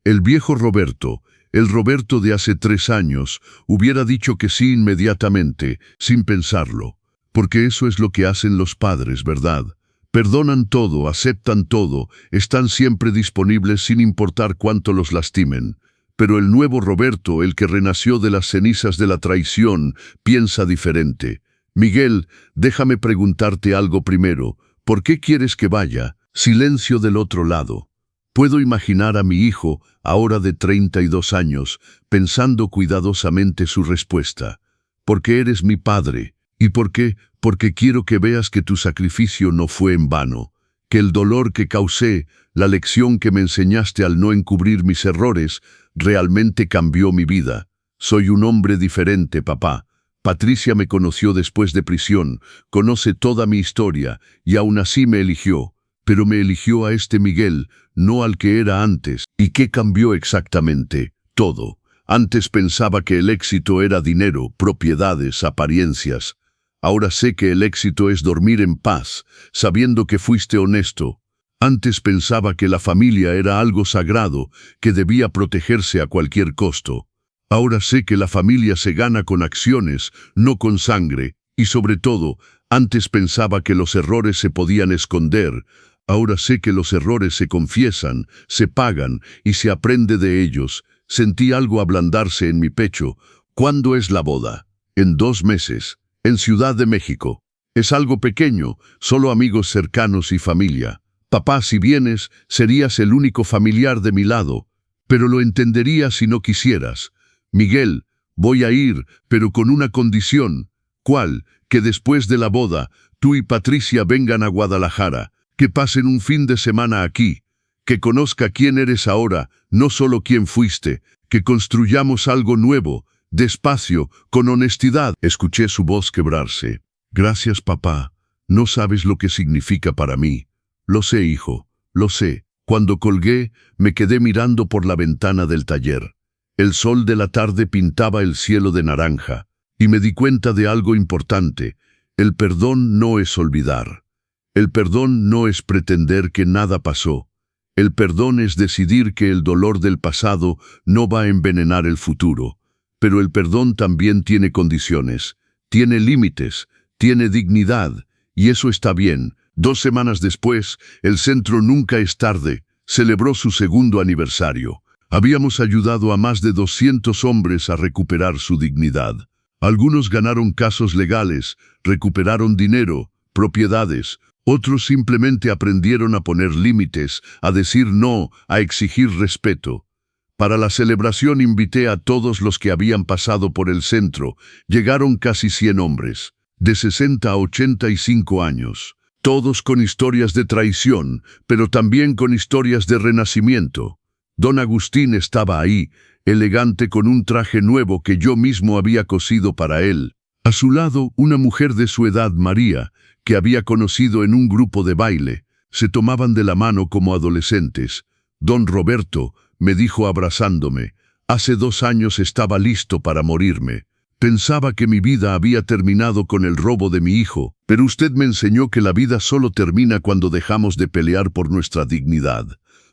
El viejo Roberto, el Roberto de hace 3 años, hubiera dicho que sí inmediatamente, sin pensarlo. Porque eso es lo que hacen los padres, ¿verdad? Perdonan todo, aceptan todo, están siempre disponibles sin importar cuánto los lastimen. Pero el nuevo Roberto, el que renació de las cenizas de la traición, piensa diferente. Miguel, déjame preguntarte algo primero. ¿Por qué quieres que vaya? Silencio del otro lado. Puedo imaginar a mi hijo, ahora de 32 años, pensando cuidadosamente su respuesta. Porque eres mi padre. ¿Y por qué? Porque quiero que veas que tu sacrificio no fue en vano. Que el dolor que causé, la lección que me enseñaste al no encubrir mis errores, realmente cambió mi vida. Soy un hombre diferente, papá. Patricia me conoció después de prisión, conoce toda mi historia, y aún así me eligió. Pero me eligió a este Miguel, no al que era antes. ¿Y qué cambió exactamente? Todo. Antes pensaba que el éxito era dinero, propiedades, apariencias. Ahora sé que el éxito es dormir en paz, sabiendo que fuiste honesto. Antes pensaba que la familia era algo sagrado, que debía protegerse a cualquier costo. Ahora sé que la familia se gana con acciones, no con sangre, y sobre todo, antes pensaba que los errores se podían esconder. Ahora sé que los errores se confiesan, se pagan y se aprende de ellos. Sentí algo ablandarse en mi pecho. ¿Cuándo es la boda? En 2 meses, en Ciudad de México. Es algo pequeño, solo amigos cercanos y familia. Papá, si vienes, serías el único familiar de mi lado, pero lo entendería si no quisieras. Miguel, voy a ir, pero con una condición. ¿Cuál? Que después de la boda, tú y Patricia vengan a Guadalajara, que pasen un fin de semana aquí, que conozca quién eres ahora, no solo quién fuiste, que construyamos algo nuevo, despacio, con honestidad. Escuché su voz quebrarse. Gracias, papá. No sabes lo que significa para mí. Lo sé, hijo, lo sé. Cuando colgué, me quedé mirando por la ventana del taller. El sol de la tarde pintaba el cielo de naranja, y me di cuenta de algo importante. El perdón no es olvidar. El perdón no es pretender que nada pasó. El perdón es decidir que el dolor del pasado no va a envenenar el futuro. Pero el perdón también tiene condiciones, tiene límites, tiene dignidad, y eso está bien. 2 semanas después, el Centro Nunca es Tarde celebró su 2º aniversario. Habíamos ayudado a más de 200 hombres a recuperar su dignidad. Algunos ganaron casos legales, recuperaron dinero, propiedades. Otros simplemente aprendieron a poner límites, a decir no, a exigir respeto. Para la celebración invité a todos los que habían pasado por el centro. Llegaron casi 100 hombres, de 60 a 85 años. todos con historias de traición, pero también con historias de renacimiento. Don Agustín estaba ahí, elegante con un traje nuevo que yo mismo había cosido para él. A su lado, una mujer de su edad, María, que había conocido en un grupo de baile. Se tomaban de la mano como adolescentes. Don Roberto, me dijo abrazándome, hace 2 años estaba listo para morirme. Pensaba que mi vida había terminado con el robo de mi hijo, pero usted me enseñó que la vida solo termina cuando dejamos de pelear por nuestra dignidad.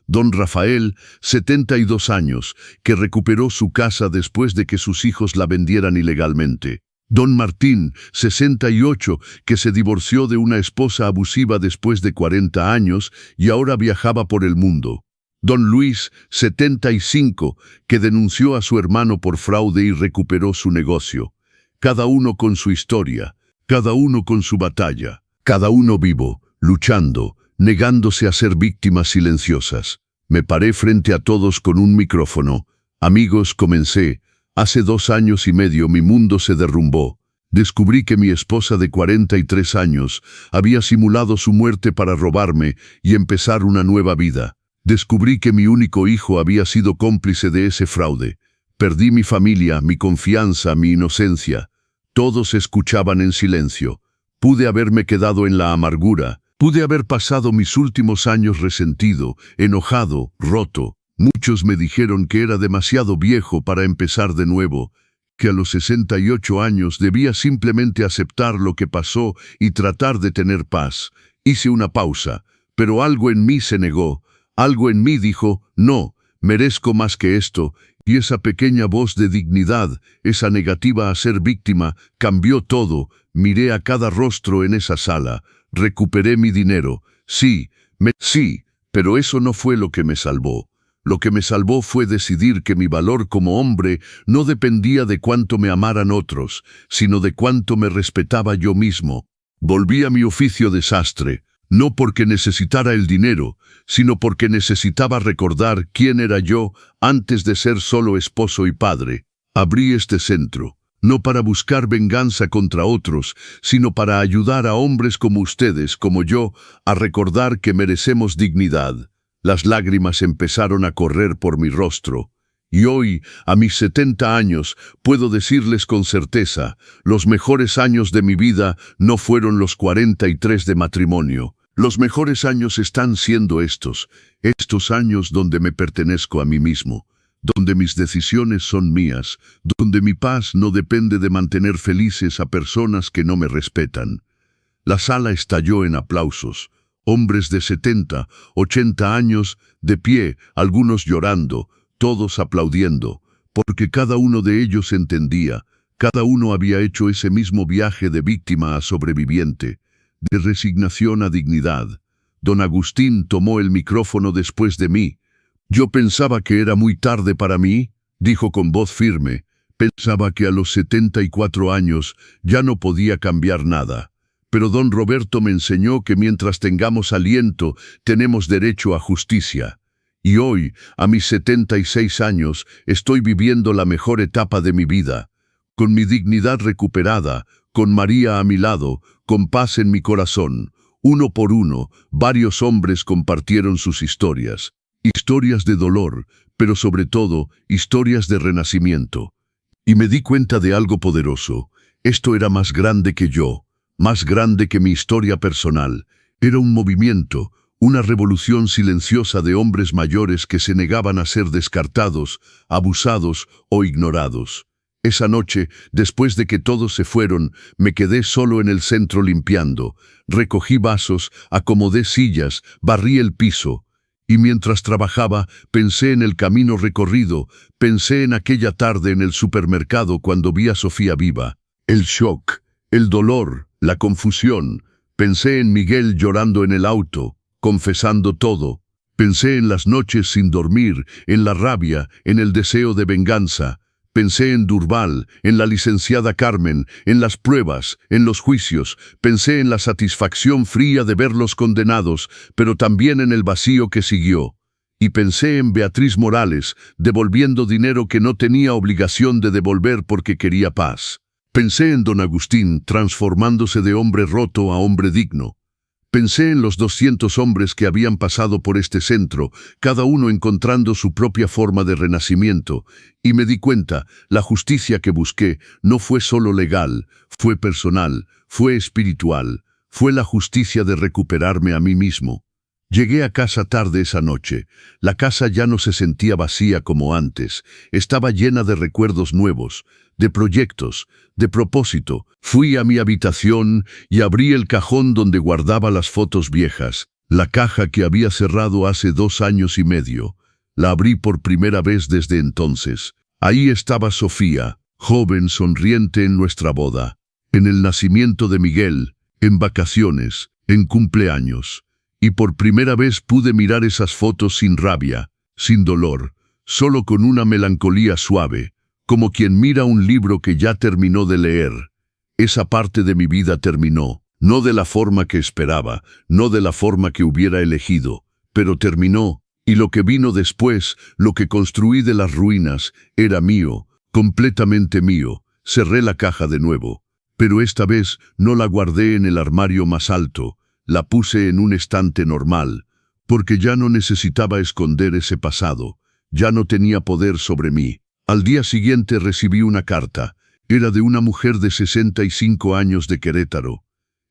Don Rafael, 72 años, que recuperó su casa después de que sus hijos la vendieran ilegalmente. Don Martín, 68, que se divorció de una esposa abusiva después de 40 años y ahora viajaba por el mundo. Don Luis, 75, que denunció a su hermano por fraude y recuperó su negocio. Cada uno con su historia, cada uno con su batalla, cada uno vivo, luchando, negándose a ser víctimas silenciosas. Me paré frente a todos con un micrófono. Amigos, comencé. Hace 2 años y medio mi mundo se derrumbó. Descubrí que mi esposa de 43 años había simulado su muerte para robarme y empezar una nueva vida. Descubrí que mi único hijo había sido cómplice de ese fraude. Perdí mi familia, mi confianza, mi inocencia. Todos escuchaban en silencio. Pude haberme quedado en la amargura. Pude haber pasado mis últimos años resentido, enojado, roto. Muchos me dijeron que era demasiado viejo para empezar de nuevo, que a los 68 años debía simplemente aceptar lo que pasó y tratar de tener paz. Hice una pausa, pero algo en mí se negó. Algo en mí dijo, no, merezco más que esto, y esa pequeña voz de dignidad, esa negativa a ser víctima, cambió todo. Miré a cada rostro en esa sala, recuperé mi dinero. Sí, pero eso no fue lo que me salvó. Lo que me salvó fue decidir que mi valor como hombre no dependía de cuánto me amaran otros, sino de cuánto me respetaba yo mismo. Volví a mi oficio de sastre. No porque necesitara el dinero, sino porque necesitaba recordar quién era yo antes de ser solo esposo y padre. Abrí este centro, no para buscar venganza contra otros, sino para ayudar a hombres como ustedes, como yo, a recordar que merecemos dignidad. Las lágrimas empezaron a correr por mi rostro. Y hoy, a mis 70 años, puedo decirles con certeza, los mejores años de mi vida no fueron los 43 de matrimonio. Los mejores años están siendo estos años donde me pertenezco a mí mismo, donde mis decisiones son mías, donde mi paz no depende de mantener felices a personas que no me respetan. La sala estalló en aplausos, hombres de 70, 80 años, de pie, algunos llorando, todos aplaudiendo, porque cada uno de ellos entendía, cada uno había hecho ese mismo viaje de víctima a sobreviviente, de resignación a dignidad. Don Agustín tomó el micrófono después de mí. Yo pensaba que era muy tarde para mí, dijo con voz firme. Pensaba que a los 74 años ya no podía cambiar nada. Pero don Roberto me enseñó que mientras tengamos aliento, tenemos derecho a justicia. Y hoy, a mis 76 años, estoy viviendo la mejor etapa de mi vida. Con mi dignidad recuperada, con María a mi lado, con paz en mi corazón. Uno por uno, varios hombres compartieron sus historias. Historias de dolor, pero sobre todo, historias de renacimiento. Y me di cuenta de algo poderoso. Esto era más grande que yo, más grande que mi historia personal. Era un movimiento, una revolución silenciosa de hombres mayores que se negaban a ser descartados, abusados o ignorados. Esa noche, después de que todos se fueron, me quedé solo en el centro limpiando. Recogí vasos, acomodé sillas, barrí el piso. Y mientras trabajaba, pensé en el camino recorrido, pensé en aquella tarde en el supermercado cuando vi a Sofía viva. El shock, el dolor, la confusión. Pensé en Miguel llorando en el auto, confesando todo. Pensé en las noches sin dormir, en la rabia, en el deseo de venganza. Pensé en Durval, en la licenciada Carmen, en las pruebas, en los juicios. Pensé en la satisfacción fría de verlos condenados, pero también en el vacío que siguió. Y pensé en Beatriz Morales, devolviendo dinero que no tenía obligación de devolver porque quería paz. Pensé en don Agustín, transformándose de hombre roto a hombre digno. Pensé en los 200 hombres que habían pasado por este centro, cada uno encontrando su propia forma de renacimiento, y me di cuenta, la justicia que busqué no fue solo legal, fue personal, fue espiritual, fue la justicia de recuperarme a mí mismo. Llegué a casa tarde esa noche. La casa ya no se sentía vacía como antes, estaba llena de recuerdos nuevos, de proyectos, de propósito. Fui a mi habitación y abrí el cajón donde guardaba las fotos viejas, la caja que había cerrado hace 2 años y medio. La abrí por primera vez desde entonces. Ahí estaba Sofía, joven, sonriente en nuestra boda, en el nacimiento de Miguel, en vacaciones, en cumpleaños. Y por primera vez pude mirar esas fotos sin rabia, sin dolor, solo con una melancolía suave, como quien mira un libro que ya terminó de leer. Esa parte de mi vida terminó, no de la forma que esperaba, no de la forma que hubiera elegido, pero terminó, y lo que vino después, lo que construí de las ruinas, era mío, completamente mío. Cerré la caja de nuevo, pero esta vez no la guardé en el armario más alto, la puse en un estante normal, porque ya no necesitaba esconder ese pasado, ya no tenía poder sobre mí. Al día siguiente recibí una carta. Era de una mujer de 65 años de Querétaro.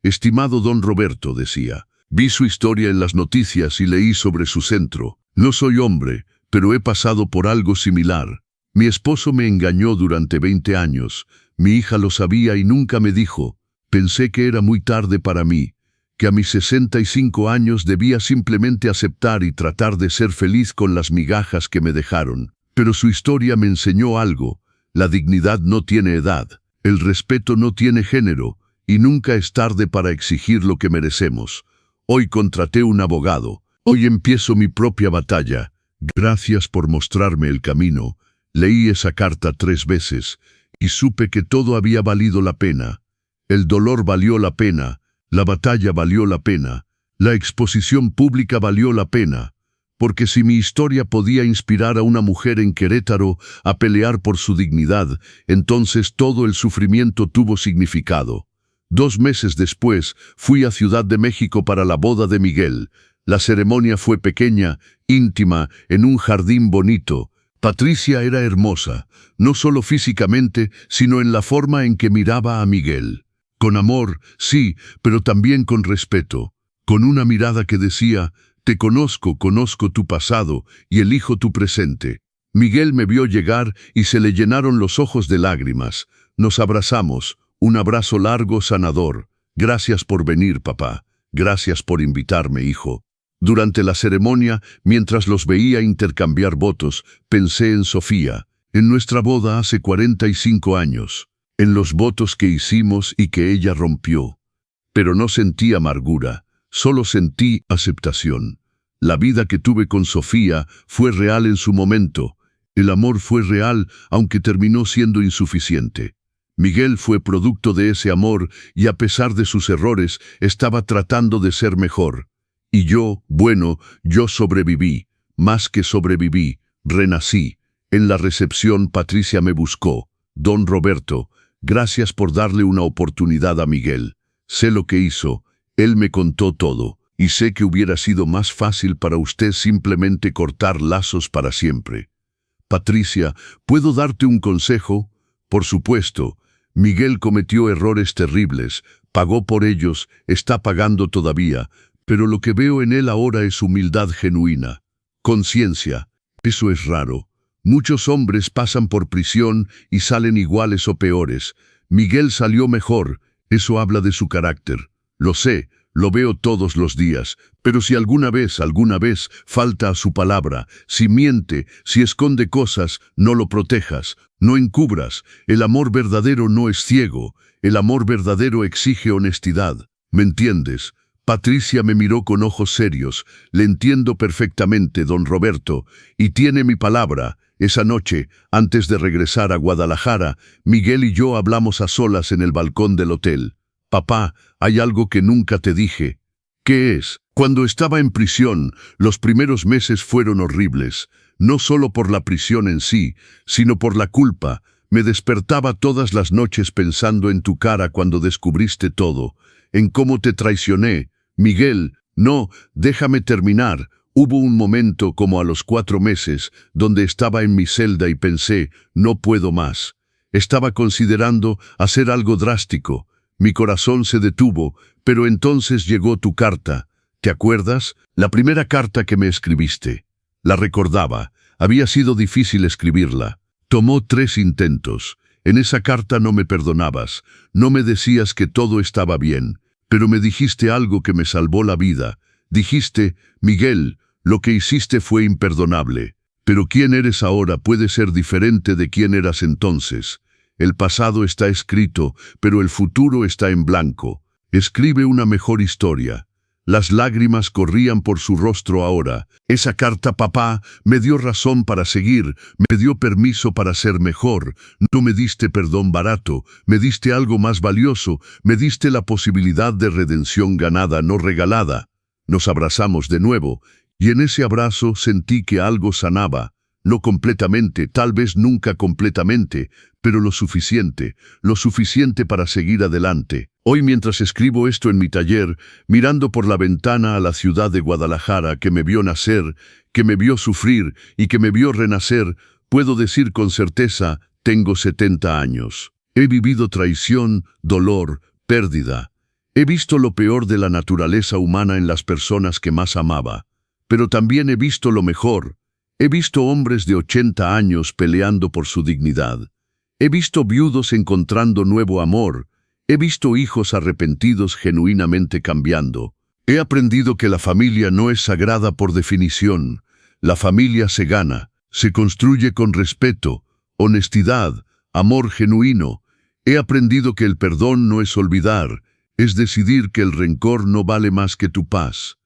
Estimado don Roberto, decía, vi su historia en las noticias y leí sobre su centro. No soy hombre, pero he pasado por algo similar. Mi esposo me engañó durante 20 años. Mi hija lo sabía y nunca me dijo. Pensé que era muy tarde para mí, que a mis 65 años debía simplemente aceptar y tratar de ser feliz con las migajas que me dejaron. Pero su historia me enseñó algo. La dignidad no tiene edad, el respeto no tiene género, y nunca es tarde para exigir lo que merecemos. Hoy contraté un abogado, hoy empiezo mi propia batalla. Gracias por mostrarme el camino. Leí esa carta 3 veces, y supe que todo había valido la pena. El dolor valió la pena, la batalla valió la pena, la exposición pública valió la pena. Porque si mi historia podía inspirar a una mujer en Querétaro a pelear por su dignidad, entonces todo el sufrimiento tuvo significado. 2 meses después, fui a Ciudad de México para la boda de Miguel. La ceremonia fue pequeña, íntima, en un jardín bonito. Patricia era hermosa, no solo físicamente, sino en la forma en que miraba a Miguel. Con amor, sí, pero también con respeto. Con una mirada que decía: te conozco, conozco tu pasado y elijo tu presente. Miguel me vio llegar y se le llenaron los ojos de lágrimas. Nos abrazamos, un abrazo largo, sanador. Gracias por venir, papá. Gracias por invitarme, hijo. Durante la ceremonia, mientras los veía intercambiar votos, pensé en Sofía, en nuestra boda hace 45 años, en los votos que hicimos y que ella rompió. Pero no sentí amargura. Solo sentí aceptación. La vida que tuve con Sofía fue real en su momento. El amor fue real, aunque terminó siendo insuficiente. Miguel fue producto de ese amor y a pesar de sus errores, estaba tratando de ser mejor. Y yo, bueno, yo sobreviví. Más que sobreviví, renací. En la recepción Patricia me buscó. Don Roberto, gracias por darle una oportunidad a Miguel. Sé lo que hizo. Él me contó todo, y sé que hubiera sido más fácil para usted simplemente cortar lazos para siempre. Patricia, ¿puedo darte un consejo? Por supuesto. Miguel cometió errores terribles, pagó por ellos, está pagando todavía, pero lo que veo en él ahora es humildad genuina. Conciencia. Eso es raro. Muchos hombres pasan por prisión y salen iguales o peores. Miguel salió mejor. Eso habla de su carácter. Lo sé, lo veo todos los días, pero si alguna vez, falta a su palabra, si miente, si esconde cosas, no lo protejas, no encubras. El amor verdadero no es ciego, el amor verdadero exige honestidad. ¿Me entiendes? Patricia me miró con ojos serios. Le entiendo perfectamente, don Roberto, y tiene mi palabra. Esa noche, antes de regresar a Guadalajara, Miguel y yo hablamos a solas en el balcón del hotel. Papá, hay algo que nunca te dije. ¿Qué es? Cuando estaba en prisión, los primeros meses fueron horribles, no solo por la prisión en sí, sino por la culpa. Me despertaba todas las noches pensando en tu cara cuando descubriste todo, en cómo te traicioné. Miguel, no, déjame terminar. Hubo un momento como a los 4 meses donde estaba en mi celda y pensé, no puedo más. Estaba considerando hacer algo drástico. Mi corazón se detuvo, pero entonces llegó tu carta. ¿Te acuerdas? La primera carta que me escribiste. La recordaba. Había sido difícil escribirla. Tomó 3 intentos. En esa carta no me perdonabas. No me decías que todo estaba bien. Pero me dijiste algo que me salvó la vida. Dijiste, Miguel, lo que hiciste fue imperdonable. Pero quién eres ahora puede ser diferente de quién eras entonces. El pasado está escrito, pero el futuro está en blanco. Escribe una mejor historia. Las lágrimas corrían por su rostro ahora. Esa carta, papá, me dio razón para seguir, me dio permiso para ser mejor. No me diste perdón barato, me diste algo más valioso, me diste la posibilidad de redención ganada, no regalada. Nos abrazamos de nuevo, y en ese abrazo sentí que algo sanaba. No completamente, tal vez nunca completamente, pero lo suficiente para seguir adelante. Hoy, mientras escribo esto en mi taller, mirando por la ventana a la ciudad de Guadalajara que me vio nacer, que me vio sufrir y que me vio renacer, puedo decir con certeza, tengo 70 años. He vivido traición, dolor, pérdida. He visto lo peor de la naturaleza humana en las personas que más amaba, pero también he visto lo mejor. He visto hombres de 80 años peleando por su dignidad. He visto viudos encontrando nuevo amor. He visto hijos arrepentidos genuinamente cambiando. He aprendido que la familia no es sagrada por definición. La familia se gana, se construye con respeto, honestidad, amor genuino. He aprendido que el perdón no es olvidar, es decidir que el rencor no vale más que tu paz.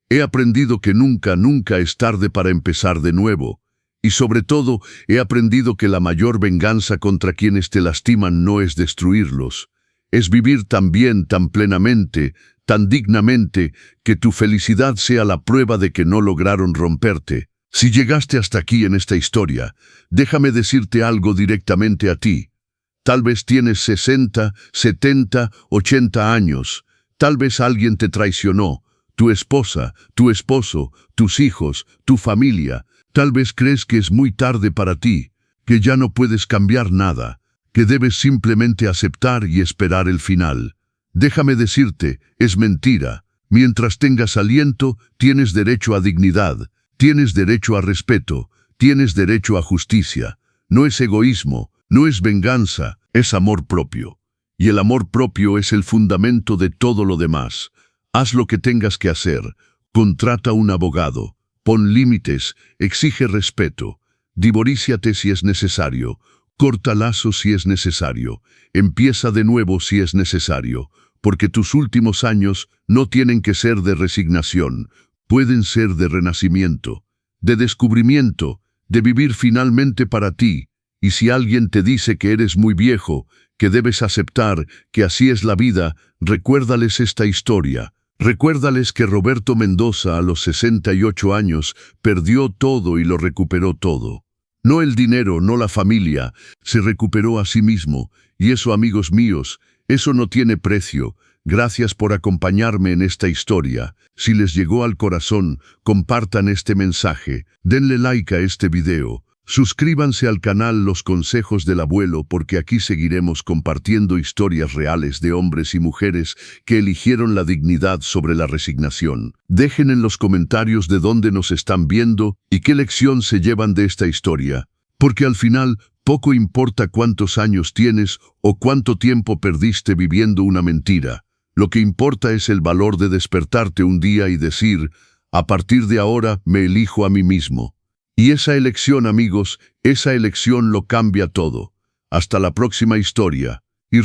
He aprendido que nunca es tarde para empezar de nuevo. Y sobre todo, he aprendido que la mayor venganza contra quienes te lastiman no es destruirlos. Es vivir tan bien, tan plenamente, tan dignamente, que tu felicidad sea la prueba de que no lograron romperte. Si llegaste hasta aquí en esta historia, déjame decirte algo directamente a ti. Tal vez tienes 60, 70, 80 años. Tal vez alguien te traicionó. Tu esposa, tu esposo, tus hijos, tu familia. Tal vez crees que es muy tarde para ti, que ya no puedes cambiar nada, que debes simplemente aceptar y esperar el final. Déjame decirte, es mentira. Mientras tengas aliento, tienes derecho a dignidad, tienes derecho a respeto, tienes derecho a justicia. No es egoísmo, no es venganza, es amor propio. Y el amor propio es el fundamento de todo lo demás. Haz lo que tengas que hacer. Contrata un abogado. Pon límites. Exige respeto. Divoríciate si es necesario. Corta lazos si es necesario. Empieza de nuevo si es necesario. Porque tus últimos años no tienen que ser de resignación. Pueden ser de renacimiento, de descubrimiento, de vivir finalmente para ti. Y si alguien te dice que eres muy viejo, que debes aceptar que así es la vida, recuérdales esta historia. Recuérdales que Roberto Mendoza a los 68 años perdió todo y lo recuperó todo. No el dinero, no la familia, se recuperó a sí mismo. Y eso, amigos míos, eso no tiene precio. Gracias por acompañarme en esta historia. Si les llegó al corazón, compartan este mensaje, denle like a este video. Suscríbanse al canal Los Consejos del Abuelo porque aquí seguiremos compartiendo historias reales de hombres y mujeres que eligieron la dignidad sobre la resignación. Dejen en los comentarios de dónde nos están viendo y qué lección se llevan de esta historia. Porque al final, poco importa cuántos años tienes o cuánto tiempo perdiste viviendo una mentira. Lo que importa es el valor de despertarte un día y decir, a partir de ahora me elijo a mí mismo. Y esa elección, amigos, esa elección lo cambia todo. Hasta la próxima historia. Y